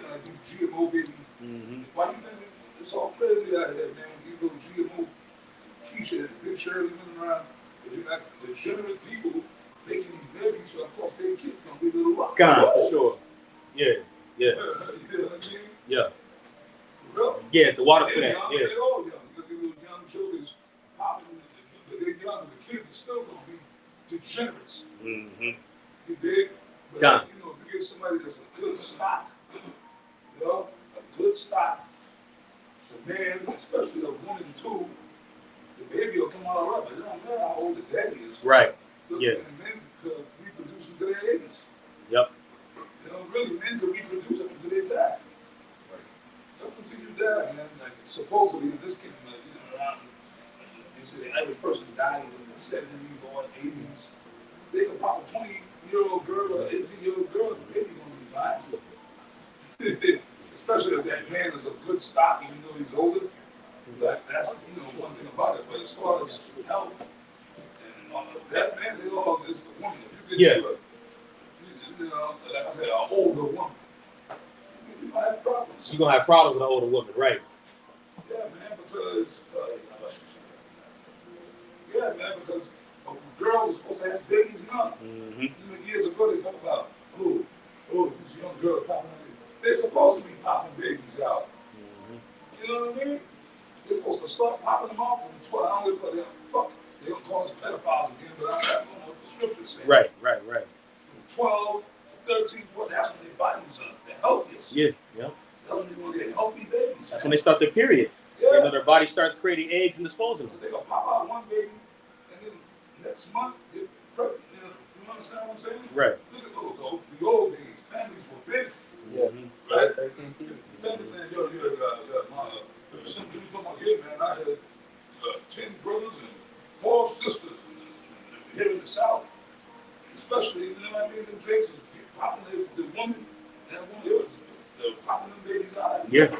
Speaker 8: Like these GMO babies.
Speaker 2: Mm-hmm.
Speaker 8: Why you think it's all crazy out here, man? These little GMO Keisha and Big Shirley running around. You got degenerate people making these babies, so of course their kids gonna be little rock.
Speaker 2: Con, for sure. Yeah. Yeah.
Speaker 8: You know what I mean?
Speaker 2: Yeah.
Speaker 8: For real.
Speaker 2: Yeah, the water for
Speaker 8: They're
Speaker 2: that.
Speaker 8: young,
Speaker 2: Yeah.
Speaker 8: they're all young. Because these little young children popping, but they're young, the kids are still gonna be degenerates.
Speaker 2: Mm-hmm.
Speaker 8: You dig? But
Speaker 2: Con.
Speaker 8: you know, if you get somebody that's a good stock, you know, a good stock, the man, especially a woman too, the baby will come out all right, but it don't matter how old the daddy is.
Speaker 2: Right.
Speaker 8: Look,
Speaker 2: Yeah.
Speaker 8: And men could reproduce into their 80s.
Speaker 2: Yep.
Speaker 8: You know, really, men could reproduce up until they die. Up until you die, man. Like, supposedly, this kid, around, they say the average person died in the 70s or 80s. They could pop a 20-year-old girl or an 18-year-old girl, the baby gonna be fine. Especially if that man is a good stock, even though he's older. That's one thing about it. But as far as health and that man, they all is the woman. If you get to like I said, an older woman, you might have problems.
Speaker 2: You're gonna have problems with an older woman, right?
Speaker 8: Yeah, man, because girls are supposed to have babies young.
Speaker 2: Mm-hmm.
Speaker 8: Years ago, they talk about, oh, these young girls popping. They're supposed to be popping babies out.
Speaker 2: Mm-hmm.
Speaker 8: You know what I mean? They're supposed to start popping them off from 12. I don't know if they don't call us pedophiles again, but I don't know what the scriptures say.
Speaker 2: Right.
Speaker 8: From 12 to 13, 14, that's when their bodies are the healthiest.
Speaker 2: Yeah.
Speaker 8: That's when they want to get healthy babies.
Speaker 2: That's when they start their period.
Speaker 8: Yeah.
Speaker 2: You know, their body starts creating eggs and disposing them.
Speaker 8: They're going to pop out one baby, and then next month, get pregnant. You understand what I'm saying?
Speaker 2: Right.
Speaker 8: Look at the old days. Families were big.
Speaker 4: Yeah.
Speaker 8: Right?
Speaker 4: 13 people.
Speaker 8: Families, man, something you talking about here, man. I had 10 brothers and 4 sisters here in the South. Especially, you know what I mean? The Jakes was popping the woman, that woman, they were popping them babies out.
Speaker 2: Yeah.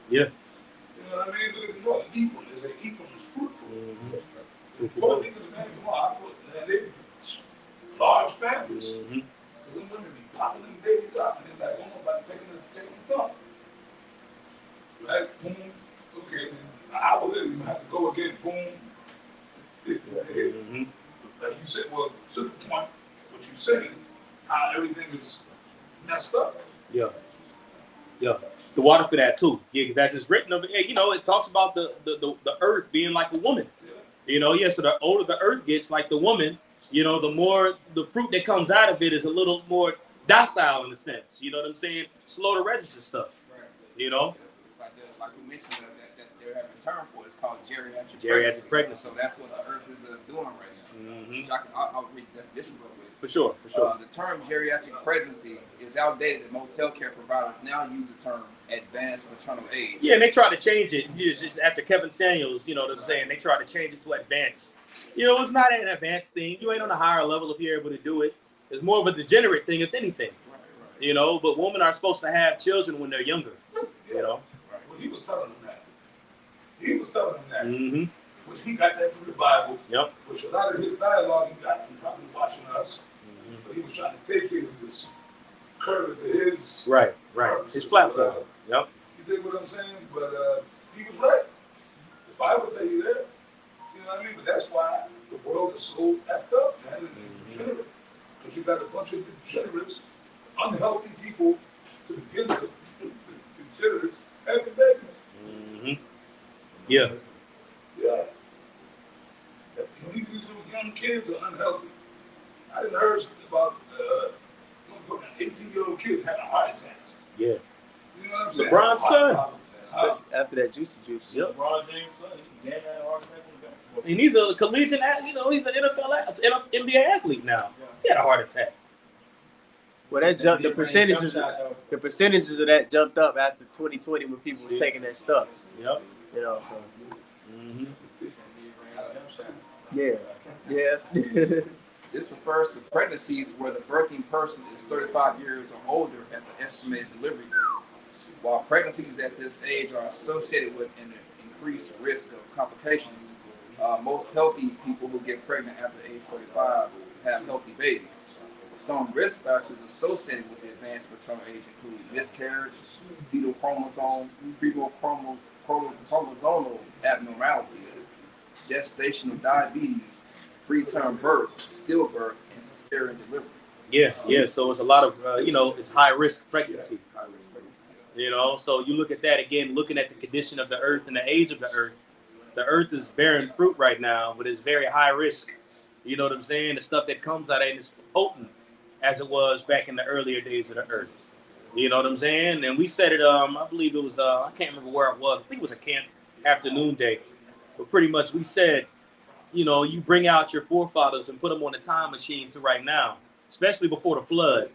Speaker 8: You know what I mean? Look at the North. Ephraim, they say Ephraim is fruitful. Poor niggas, man, come on. Man, they large families.
Speaker 2: Mm-hmm.
Speaker 8: So them women be popping them babies out, man, like almost like taking a dump. Right? Boom. Okay, then I will literally have to go again. Boom.
Speaker 2: Mm-hmm.
Speaker 8: Like you said, well, to the point, what you saying, how everything is messed up.
Speaker 2: Yeah. The water for that too. Yeah, because that's just written over. You know, it talks about the earth being like a woman.
Speaker 8: Yeah.
Speaker 2: You know, so the older the earth gets, like the woman, you know, the more the fruit that comes out of it is a little more docile in a sense. You know what I'm saying? Slow to register stuff.
Speaker 1: Right.
Speaker 2: You know?
Speaker 1: It's like we mentioned that they're having a term for it. It's called geriatric pregnancy. So that's what the earth is doing right now.
Speaker 2: Mm-hmm.
Speaker 1: I'll read the definition real quick.
Speaker 2: For sure.
Speaker 1: The term geriatric pregnancy is outdated, and most healthcare providers now use the term advanced maternal age.
Speaker 2: Yeah, and they try to change it. Just after Kevin Samuels, you know what I'm saying? They try to change it to advanced. You know, it's not an advanced thing. You ain't on a higher level if you're able to do it. It's more of a degenerate thing, if anything.
Speaker 1: Right.
Speaker 2: You know, but women are supposed to have children when they're younger. You know?
Speaker 8: Right. Well, he was telling them that.
Speaker 2: Mm-hmm.
Speaker 8: Which he got that from the Bible.
Speaker 2: Yep.
Speaker 8: Which a lot of his dialogue he got from probably watching us.
Speaker 2: Mm-hmm.
Speaker 8: But he was trying to take it and just curve it to his
Speaker 2: Right. His platform. Yep.
Speaker 8: You dig what I'm saying? But he was right. The Bible tell you that. You know what I mean? But that's why the world is so effed up, man, and degenerate. Because you got a bunch of degenerates, unhealthy people to begin with, degenerates, having babies.
Speaker 2: Mm-hmm. Yeah.
Speaker 8: These little young kids are unhealthy. I didn't heard about 18-year-old kids having heart attacks.
Speaker 2: Yeah.
Speaker 8: You know what I'm saying?
Speaker 2: LeBron's son.
Speaker 4: after that juicy juice.
Speaker 2: Yep.
Speaker 7: LeBron James' son, he had a heart attack on the basketball.
Speaker 2: And he's a collegiate, he's an NBA athlete now. He had a heart attack.
Speaker 4: Well, that jumped. The percentages of that jumped up after 2020 when people was taking that stuff.
Speaker 2: Yep.
Speaker 4: You know, so.
Speaker 2: Mm-hmm.
Speaker 4: Yeah.
Speaker 1: This refers to pregnancies where the birthing person is 35 years or older at the estimated delivery date. While pregnancies at this age are associated with an increased risk of complications, most healthy people who get pregnant after age 35 have healthy babies. Some risk factors associated with the advanced maternal age include miscarriage, fetal chromosomal abnormalities, gestational diabetes, preterm birth, stillbirth, and cesarean delivery.
Speaker 2: Yeah. So it's a lot of, it's high risk pregnancy. You know, so you look at that again, looking at the condition of the earth and the age of the earth. The earth is bearing fruit right now, but it's very high risk. You know what I'm saying? The stuff that comes out of it is potent as it was back in the earlier days of the earth. You know what I'm saying? And we said it, I believe it was, I can't remember where it was. I think it was a camp afternoon day. But pretty much we said, you bring out your forefathers and put them on a time machine to right now, especially before the flood.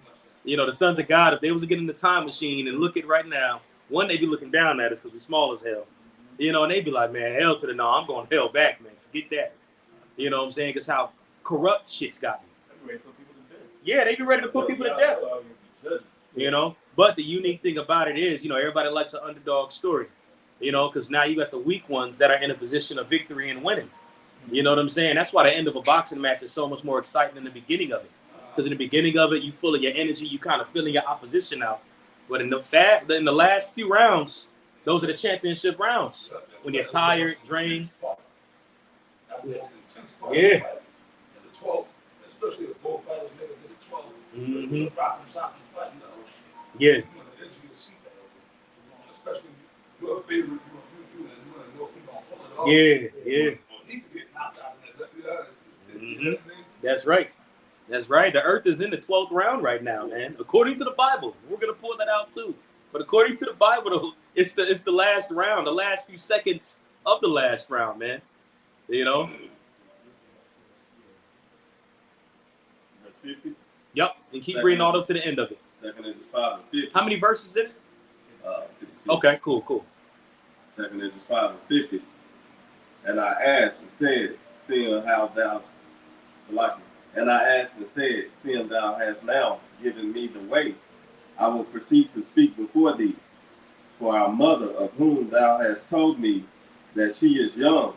Speaker 2: The sons of God, if they was to get in the time machine and look at right now, one, they'd be looking down at us because we're small as hell. And they'd be like, man, hell to the no, I'm going hell back, man. Forget that. You know what I'm saying? Because how corrupt shit's gotten. Yeah, they be ready to put people to death. But the unique thing about it is, everybody likes an underdog story. Because now you got the weak ones that are in a position of victory and winning. You know what I'm saying? That's why the end of a boxing match is so much more exciting than the beginning of it. Because in the beginning of it, you full of your energy, you kind of feeling your opposition out. But in the last few rounds, those are the championship rounds. When you're tired, drained.
Speaker 8: That's the most intense part.
Speaker 2: Yeah.
Speaker 8: And the 12th, especially if both fighters make it to the 12th,
Speaker 2: Mm-hmm.
Speaker 8: rock them top and fight,
Speaker 2: Yeah.
Speaker 8: you want to edge your seat back. Especially your favorite, you want to know if he's going to pull it off.
Speaker 2: Yeah.
Speaker 8: He could get knocked out in that left eye.
Speaker 2: Mm-hmm. That's right. The earth is in the 12th round right now, man. According to the Bible. We're going to pull that out too. But according to the Bible, it's the last round, the last few seconds of the last round, man.
Speaker 5: Verse 50.
Speaker 2: Yep. And keep reading all up to the end of it.
Speaker 5: 2 Corinthians 5 and 50.
Speaker 2: How many verses in it?
Speaker 5: 56.
Speaker 2: Okay, cool.
Speaker 5: 2 Corinthians 5 and 50. And I asked and said, seeing thou hast now given me the way, I will proceed to speak before thee. For our mother, of whom thou hast told me that she is young,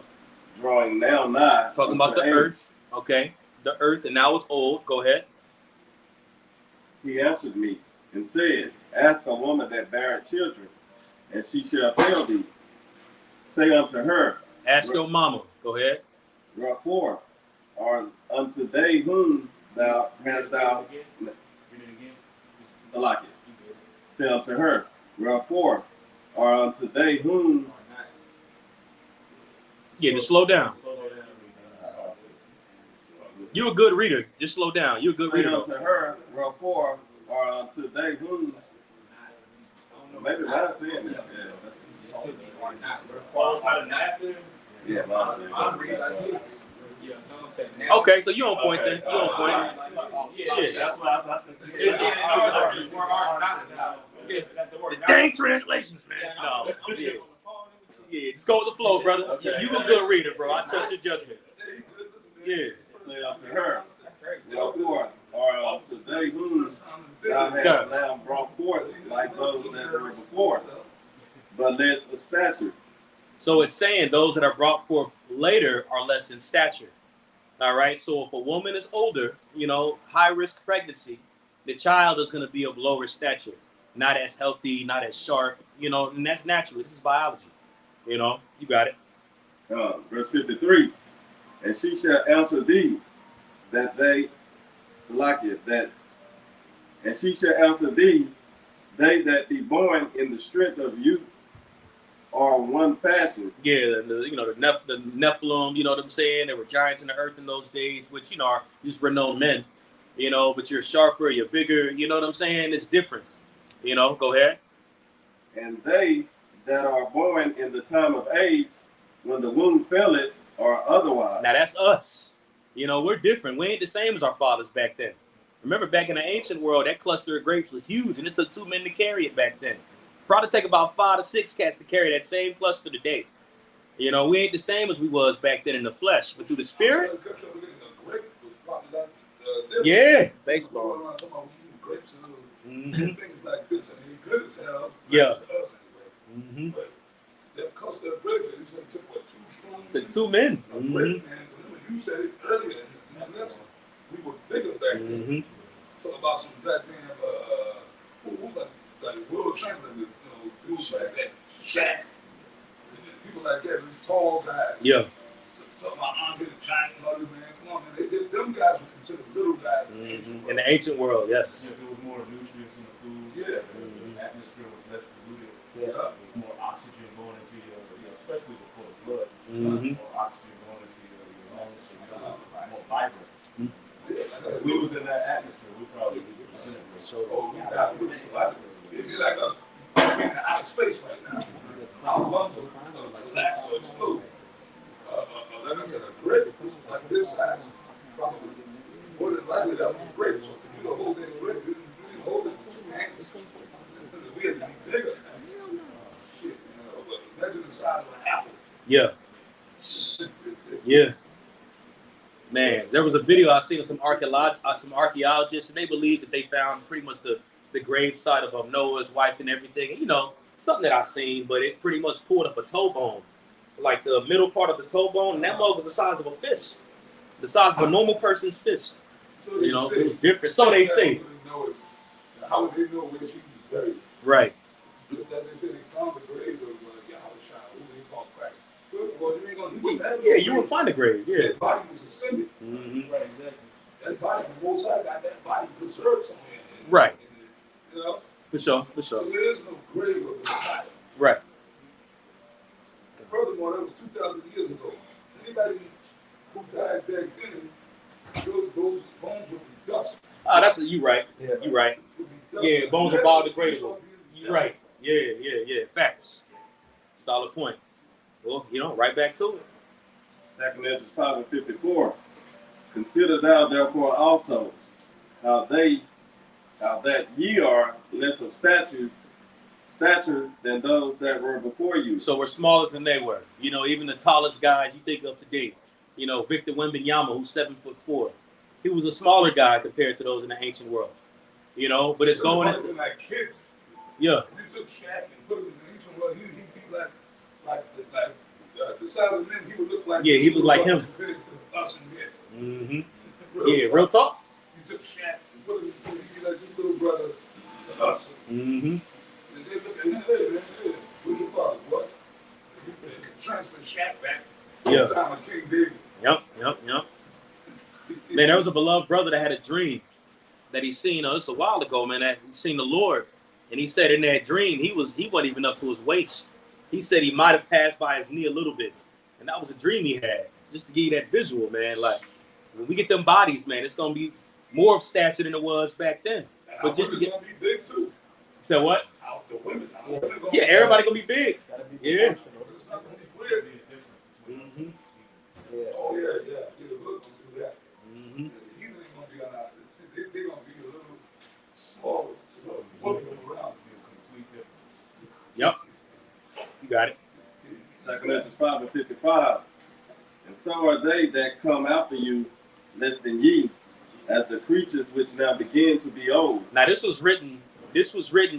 Speaker 5: drawing now nigh.
Speaker 2: Talking about the earth. Okay. The earth, and now it's old. Go ahead.
Speaker 5: He answered me and said, ask a woman that beareth children, and she shall tell thee. Say unto her,
Speaker 2: ask your mama. Go ahead.
Speaker 5: Wherefore are unto they whom thou hast thou Salakia. Say unto her, wherefore are unto they whom.
Speaker 2: Yeah, just slow down. You're a good reader. Just slow down. You're a good reader.
Speaker 5: Say unto her, wherefore are unto they whom. Maybe I'm saying that. Yeah,
Speaker 8: I'm reading like this.
Speaker 2: Okay, so you're on point then. You're on point. Yeah.
Speaker 5: That's what I thought.
Speaker 2: The dang translations, man. No. Yeah, just go with the flow, brother.
Speaker 5: Okay.
Speaker 2: You a good reader, bro. I trust your judgment. Yeah.
Speaker 5: Say unto her, wherefore are unto they whom thou hast now brought forth like those that were before, but less of stature.
Speaker 2: So it's saying those that are brought forth later are less in stature. All right. So if a woman is older, high risk pregnancy, the child is going to be of lower stature, not as healthy, not as sharp, and that's natural. This is biology. You got it.
Speaker 5: Verse 53. And she shall answer thee and she shall answer thee, they that be born in the strength of youth are one fashion.
Speaker 2: Yeah, the Nephilim, you know what I'm saying? There were giants in the earth in those days, which, are just renowned men, but you're sharper, you're bigger, you know what I'm saying? It's different, go ahead.
Speaker 5: And they that are born in the time of age, when the womb faileth, or otherwise.
Speaker 2: Now that's us. You know, we're different. We ain't the same as our fathers back then. Remember, back in the ancient world, that cluster of grapes was huge, and it took 2 men to carry it back then. Probably take about 5 to 6 cats to carry that same cluster today. You know, we ain't the same as we was back then in the flesh, but through the spirit. Yeah.
Speaker 4: Baseball.
Speaker 8: Things like this, and he good as hell.
Speaker 2: Yeah.
Speaker 8: To us anyway. But that cluster of grapes, you said took what, 2 strong men?
Speaker 2: The 2 men.
Speaker 8: Great man. Remember, you said it earlier in the lesson. We were bigger back then. Talk about some goddamn who like world champion, you know, dudes like that, Shaq, people like that, these tall guys.
Speaker 2: Yeah.
Speaker 8: Talking about Andre the Giant, Mother, man, come on, man, them guys were considered little guys
Speaker 2: In the ancient world, yes.
Speaker 3: Yeah, there was more nutrients in the food.
Speaker 8: Yeah.
Speaker 3: The atmosphere was less polluted.
Speaker 8: Yeah.
Speaker 3: There was more oxygen going into your, especially before the flood. More oxygen going into your lungs, so you know, more vibrant. If we was in that atmosphere, we probably would disintegrate.
Speaker 8: Oh, we got with somebody. It'd be like us being in outer space right now. Our lungs will collapse or explode. Like I said, a grape like this size, probably more than likely that was a grape. So for you to hold that grape, you hold it with 2 hands. We had to be bigger. Shit, you know, but imagine the size of an apple.
Speaker 2: Yeah. Yeah. Man, there was a video I seen of some archaeologists, and they believe that they found pretty much the grave site of Noah's wife and everything. And, you know, something that I've seen, but it pretty much pulled up a toe bone, like the middle part of the toe bone, and that mug was the size of a fist, the size of a normal person's fist.
Speaker 8: So
Speaker 2: you know, it was different. So they say.
Speaker 8: How would they know where she was buried?
Speaker 2: Right.
Speaker 8: They said they found the grave of Yahushua, who they call Christ. First of all, you ain't gonna.
Speaker 2: Yeah, you would find a grave. Yeah.
Speaker 8: That body was ascended.
Speaker 3: Right, exactly.
Speaker 8: That body, the Most High got that body preserved somewhere.
Speaker 2: Right.
Speaker 8: You know.
Speaker 2: For sure.
Speaker 8: So there is no grave of the Messiah.
Speaker 2: Right.
Speaker 8: Furthermore, that was 2,000 years ago. Anybody who died back then, those bones would be dust.
Speaker 2: Ah, you right. Yeah. You right. Yeah, bones are biodegradable. You right. Yeah. Facts. Solid point. Well, you know, right back to it.
Speaker 5: 2 Ezra 5:54. Consider thou therefore also how that ye are less of stature than those that were before you.
Speaker 2: So we're smaller than they were. You know, even the tallest guys you think of today, you know, Victor Wembanyama, who's 7'4", he was a smaller guy compared to those in the ancient world. You know, but it's going into
Speaker 8: like kids.
Speaker 2: Yeah.
Speaker 8: If you took Shaq and put him in the ancient world, he'd be like the size of men. He would look like.
Speaker 2: Yeah, he looked like him.
Speaker 8: Compared to us and him.
Speaker 2: Real talk.
Speaker 8: You took Shaq and put him. He'd be like this little brother to us. And they look at him, hey, who's your father, what? You transfer Shaq back.
Speaker 2: Yeah.
Speaker 8: Time of King David.
Speaker 2: Yep. Man, there was a beloved brother that had a dream that he seen. This was a while ago, man. That he seen the Lord, and he said in that dream he wasn't even up to his waist. He said he might have passed by his knee a little bit, and that was a dream he had. Just to give you that visual, man. Like when we get them bodies, man, it's gonna be more of stature than it was back then. But just to get
Speaker 8: gonna be big too.
Speaker 2: So what?
Speaker 8: The women.
Speaker 2: Yeah, everybody gonna be big. Yeah.
Speaker 8: It's not gonna be weird.
Speaker 4: Yeah.
Speaker 8: Oh yeah. The look gonna do that. The heathen ain't gonna be on that. They're gonna be a little smaller. So women around.
Speaker 2: Yep. You got it.
Speaker 5: 2 Ezra 5:55. And so are they that come after you, less than ye, as the creatures which now begin to be old.
Speaker 2: Now this was written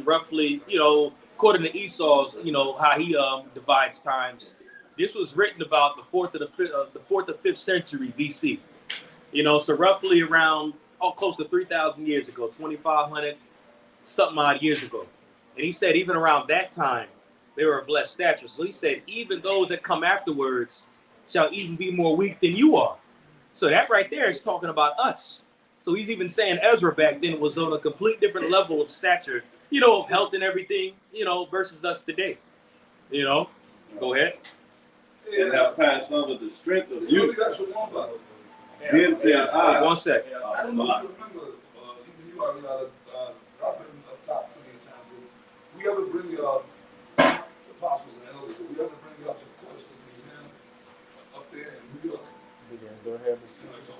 Speaker 2: roughly, you know, according to Esau's, you know, how he divides times. This was written about the 4th or 5th century BC. You know, so roughly around close to 3,000 years ago, 2,500 something odd years ago. And he said even around that time they were of less stature. So he said even those that come afterwards shall even be more weak than you are. So that right there is talking about us. So he's even saying Ezra back then was on a complete different level of stature, you know, of health and everything, you know, versus us today. You know, go ahead.
Speaker 5: And have passed over the strength of youth.
Speaker 8: That's what one brother.
Speaker 5: Then said I.
Speaker 2: 1 sec.
Speaker 8: I don't know if you remember, even you already I've been up top plenty of times. We ever bring the Apostle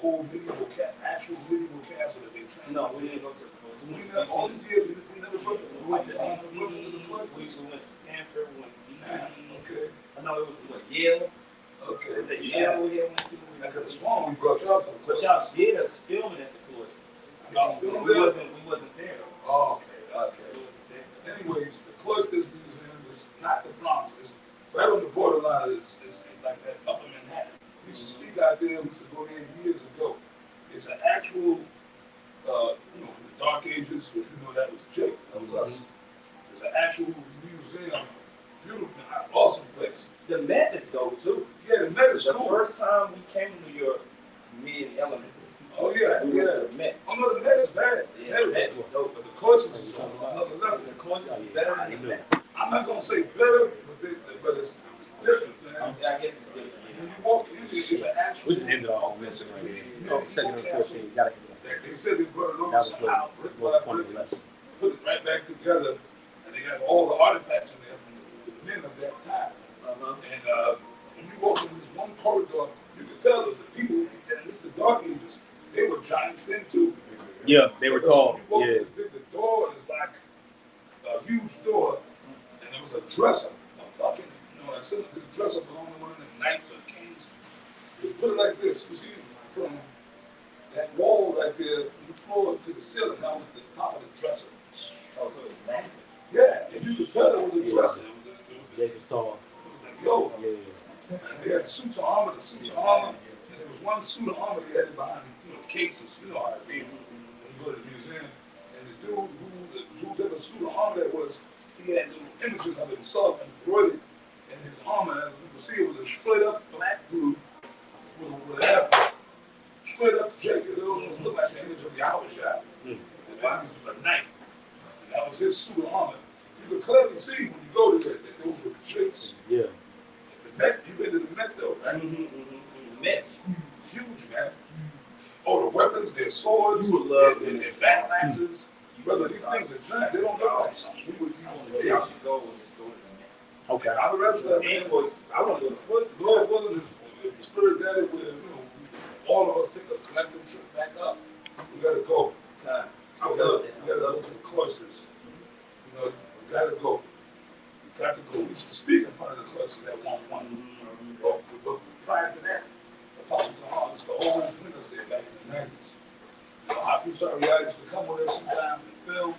Speaker 8: full medieval actual medieval castle that they trained?
Speaker 7: No, we didn't go to the
Speaker 8: We never, all these years, we never went
Speaker 7: We went to
Speaker 8: to
Speaker 7: DC,
Speaker 8: the clusters.
Speaker 7: we went to Stanford, we went to DC.
Speaker 8: Okay,
Speaker 7: I know it was what, Yale.
Speaker 8: okay.
Speaker 7: Was it Yale we went to?
Speaker 8: Because it's wrong, we brought y'all to the
Speaker 7: But
Speaker 8: clusters.
Speaker 7: y'all did us filming at the course.
Speaker 8: Y'all filmed
Speaker 7: We
Speaker 8: there?
Speaker 7: wasn't there though.
Speaker 8: Oh, okay, okay.
Speaker 7: We wasn't there.
Speaker 8: Anyways, the Cloisters Museum is not the Bronx. It's right on the borderline. It's like that upper Manhattan. We used to speak out there. We used to go there years ago. It's an actual, from the Dark Ages, which that was Jake. That was us. It's an actual museum. Beautiful, awesome place.
Speaker 7: The Met is dope too.
Speaker 8: Yeah, the Met is
Speaker 7: The
Speaker 8: cool.
Speaker 7: first time we came to New York, me and Elementary.
Speaker 8: Oh yeah,
Speaker 7: We went
Speaker 8: yeah.
Speaker 7: to the Met.
Speaker 8: Oh no, the Met is bad.
Speaker 7: Yeah, the Met was dope.
Speaker 8: But the Cloisters is on another level.
Speaker 7: The course is better than the Met.
Speaker 8: I'm not gonna say better, but it's different, man.
Speaker 7: I guess it's different.
Speaker 8: When you walk in, it's an actual.
Speaker 2: We just ended off on this right here. You know, second and 14, gotta get that.
Speaker 8: They said they brought it over
Speaker 2: That was
Speaker 8: somehow, brick
Speaker 2: what
Speaker 8: by
Speaker 2: point
Speaker 8: brick,
Speaker 2: less.
Speaker 8: put it right back together, and they got all the artifacts in there from the men of that time. And when you walk in this one corridor, you can tell that the people that it's the Dark Ages, they were giants then too.
Speaker 2: Yeah, they were
Speaker 8: Because
Speaker 2: tall.
Speaker 8: when you
Speaker 2: Yeah.
Speaker 8: walk in, the door is like a huge door, and there was a dresser, a fucking, like some of this dresser was only one of them knights or kings. They put it like this, you see, from that wall right there, from the floor to the ceiling, that was the top of the dresser.
Speaker 7: Oh, so it's massive.
Speaker 8: Yeah, and you could tell it was a dresser.
Speaker 2: Jake was tall.
Speaker 8: It was like, yo,
Speaker 2: Yeah.
Speaker 8: and they had suits of armor, and there was one suit of armor they had behind, cases. You know how it is when you go to the museum. And the dude whose ever suit of armor that was, he had little images of himself embroidered in his armor. As you can see, it was a straight up black dude with an afro. Straight up jacket. It almost looked like the image of Yahweh Shai. The body was a knight. And that was his suit of armor. You could clearly see when you go to that those were the shapes.
Speaker 2: Yeah.
Speaker 8: The Met, you been to the Met though, right?
Speaker 7: The Met.
Speaker 8: Huge, man. Oh, the weapons, their swords,
Speaker 7: You would love
Speaker 8: their battle axes. Brother, these things are giant. They don't look like something we would use today.
Speaker 7: Y'all should go to the Met.
Speaker 2: Okay.
Speaker 8: I would rather say,
Speaker 7: And was, I want to go to the first.
Speaker 8: Lord willing, if the Spirit got it, where all of us take a collective trip back up, we gotta go.
Speaker 7: Time.
Speaker 8: We gotta go to the cloisters. We gotta go. We got to go. We used to speak in front of the cloisters at one point. But prior to that, Apostle Tahar used to always bring us there back in the 90s. Happy sorry, I used to come with us sometimes and film.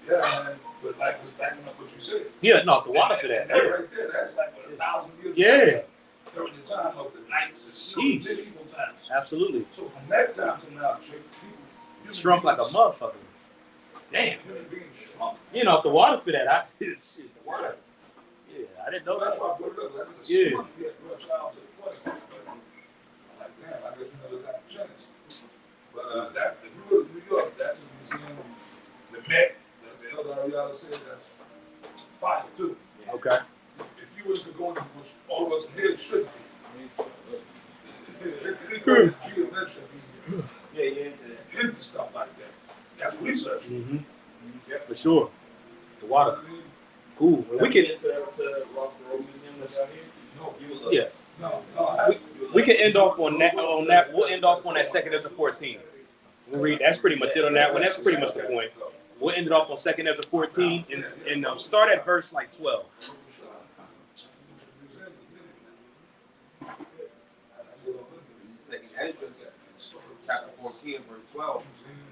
Speaker 8: Yeah, man. But like was backing up what you said.
Speaker 2: Yeah, no, the water for that.
Speaker 8: That right there, that's like what, 1,000 years
Speaker 2: Yeah.
Speaker 8: during the time of the knights and
Speaker 2: Jeez.
Speaker 8: medieval times.
Speaker 2: Absolutely.
Speaker 8: So from that time to now, Jake, people
Speaker 2: Shrunk like a motherfucker. Damn.
Speaker 8: Human beings shrunk.
Speaker 2: You know, the water for that. Shit, the water. Yeah, I didn't know
Speaker 8: That's
Speaker 2: that.
Speaker 8: why I brought it up. Like,
Speaker 2: Yeah.
Speaker 8: He had brought y'all to the questions, but I'm like, damn, I guess we never got a chance. But if you go to New York, that's a museum. The Met, the other Ariana said, that's fire too.
Speaker 2: Okay.
Speaker 8: If you was to go into which all of us here should be. Anybody geometric
Speaker 7: Yeah, yeah, into that.
Speaker 8: into stuff like that. That's research.
Speaker 2: Mm-hmm. Yeah, for sure. The water.
Speaker 8: You know what I mean?
Speaker 2: Cool. Well, we
Speaker 7: Have
Speaker 2: can.
Speaker 7: you been to the Rock Road Museum that's out here?
Speaker 8: No,
Speaker 7: You would love
Speaker 2: Yeah.
Speaker 7: it.
Speaker 8: no.
Speaker 2: We can end off on that. We'll end off on that second Ezra 14. We'll read. That's pretty much it on that one. That's pretty much the point. We'll end it off on second Ezra 14 and start at verse like 12.
Speaker 9: Second Ezra, chapter 14, verse 12.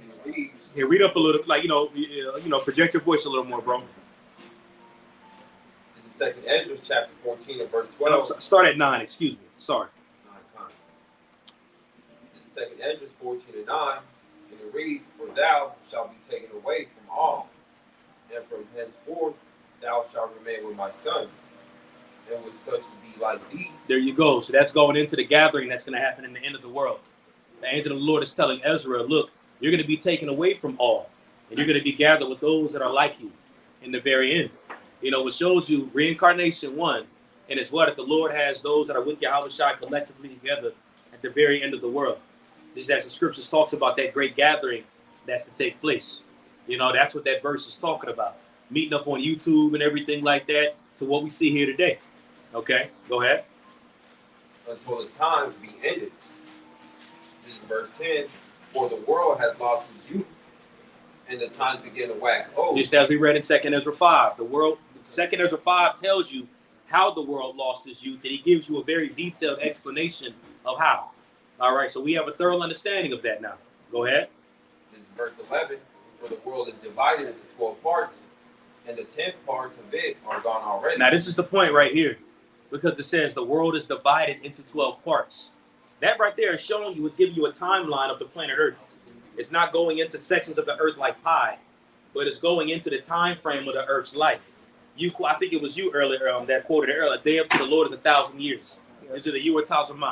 Speaker 9: And it reads,
Speaker 2: Here, read up a little, like project your voice a little more, bro.
Speaker 9: this is Second Ezra, chapter 14, and verse 12.
Speaker 2: Start at 9. Excuse me. Sorry.
Speaker 9: This is Second Ezra 14 and 9, and it reads, "For thou shalt be taken away from all, and from henceforth thou shalt remain with my son, and with such be like thee."
Speaker 2: There you go. So that's going into the gathering that's going to happen in the end of the world. The angel of the Lord is telling Ezra, look, you're going to be taken away from all, and you're going to be gathered with those that are like you in the very end. You know, it shows you reincarnation 1, and it's what if the Lord has those that are with Yahweh Shai collectively together at the very end of the world. Just as the scriptures talks about that great gathering that's to take place. You know, that's what that verse is talking about. Meeting up on YouTube and everything like that to what we see here today. Okay, go ahead.
Speaker 9: Until the times be ended. This is verse 10. For the world has lost its youth, and the times begin to wax old.
Speaker 2: Just as we read in 2 Ezra 5. The world, 2 Ezra 5 tells you how the world lost its youth, and he gives you a very detailed explanation of how. All right, so we have a thorough understanding of that now. Go ahead.
Speaker 9: This is verse 11. For the world is divided into 12 parts, and the 10 parts of it are gone already.
Speaker 2: Now, this is the point right here, because it says the world is divided into 12 parts. That right there is showing you, it's giving you a timeline of the planet Earth. It's not going into sections of the Earth like pie, but it's going into the time frame of the Earth's life. I think it was you earlier that quoted it earlier. A day up to the Lord is 1,000 years. Into the year 1,000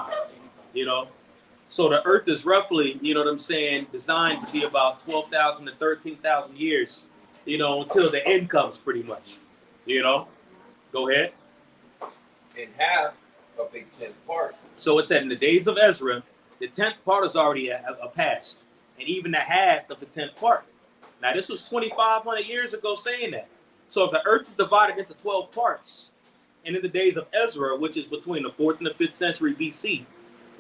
Speaker 2: you know. So the Earth is roughly, you know what I'm saying, designed to be about 12,000 to 13,000 years, you know, until the end comes pretty much, you know. Go ahead.
Speaker 9: And half of a 10th part.
Speaker 2: So it said in the days of Ezra, the 10th part is already passed, and even the half of the 10th part. Now, this was 2,500 years ago saying that. So if the earth is divided into 12 parts, and in the days of Ezra, which is between the 4th and the 5th century BC,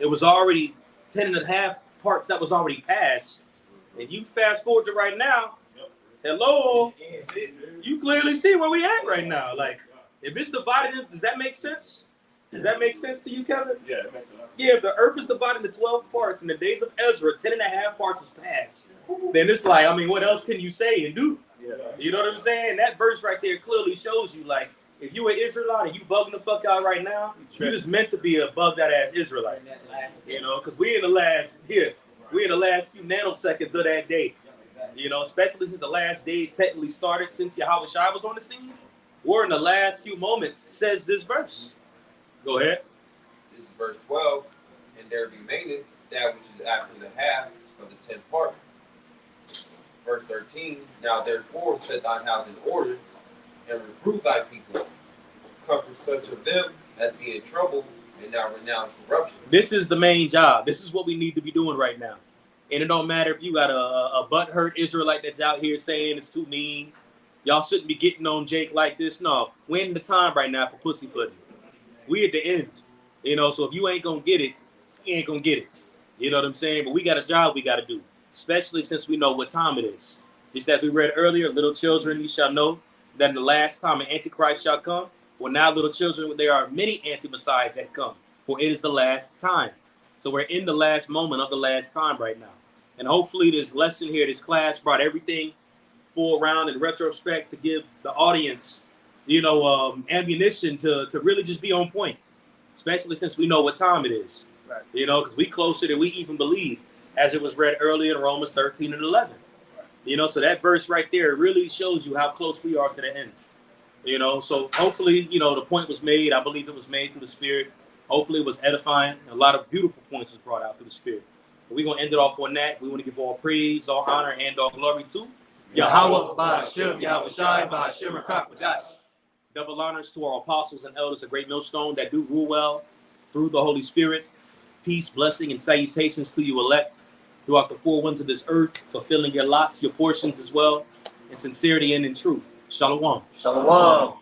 Speaker 2: it was already 10 and a half parts that was already passed. And you fast forward to right now, hello, you clearly see where we at right now. Like, if it's divided, does that make sense? Does that make sense to you, Kevin?
Speaker 3: Yeah, it makes sense.
Speaker 2: Yeah, if the earth is divided into 12 parts in the days of Ezra, 10 and a half parts was passed, then it's like, I mean, what else can you say and do?
Speaker 4: Yeah.
Speaker 2: You know what I'm saying? That verse right there clearly shows you, like, if you an Israelite and you bugging the fuck out right now, you just meant to be a bug that ass Israelite. You know, because we in the last few nanoseconds of that day. You know, especially since the last days technically started since Yahweh Shai was on the scene. We're in the last few moments, says this verse. Go ahead.
Speaker 9: This is verse 12. And there remaineth that which is after the half of the 10th part. Verse 13. Now therefore set thine house in order, and reprove thy people. Comfort such of them as be in trouble, and now renounce corruption.
Speaker 2: This is the main job. This is what we need to be doing right now. And it don't matter if you got a butthurt Israelite that's out here saying it's too mean. Y'all shouldn't be getting on Jake like this. No, we're in the time right now for pussyfooting. We at the end. You know, so if you ain't going to get it, you ain't going to get it. You know what I'm saying? But we got a job we got to do, especially since we know what time it is. Just as we read earlier, little children, you shall know that in the last time an antichrist shall come. Well, now, little children, there are many anti-messiahs that come, for it is the last time. So we're in the last moment of the last time right now. And hopefully this lesson here, this class, brought everything full around in retrospect to give the audience, you know, ammunition to really just be on point, especially since we know what time it is.
Speaker 4: Right.
Speaker 2: You know, because we closer than we even believe, as it was read earlier in Romans 13 and 11. Right. You know, so that verse right there really shows you how close we are to the end. You know, so hopefully, you know, the point was made. I believe it was made through the Spirit. Hopefully it was edifying. A lot of beautiful points was brought out through the Spirit. But we're going to end it off on that. We want to give all praise, all honor, and all glory to
Speaker 4: Yahweh, Ba'ashem, Yahweh Shai, Ba'ashem, Rakakadash.
Speaker 2: Double honors to our apostles and elders of Great Millstone that do rule well through the Holy Spirit. Peace, blessing, and salutations to you elect throughout the four winds of this earth, fulfilling your lots, your portions as well, in sincerity and in truth. Shalom.
Speaker 4: Shalom.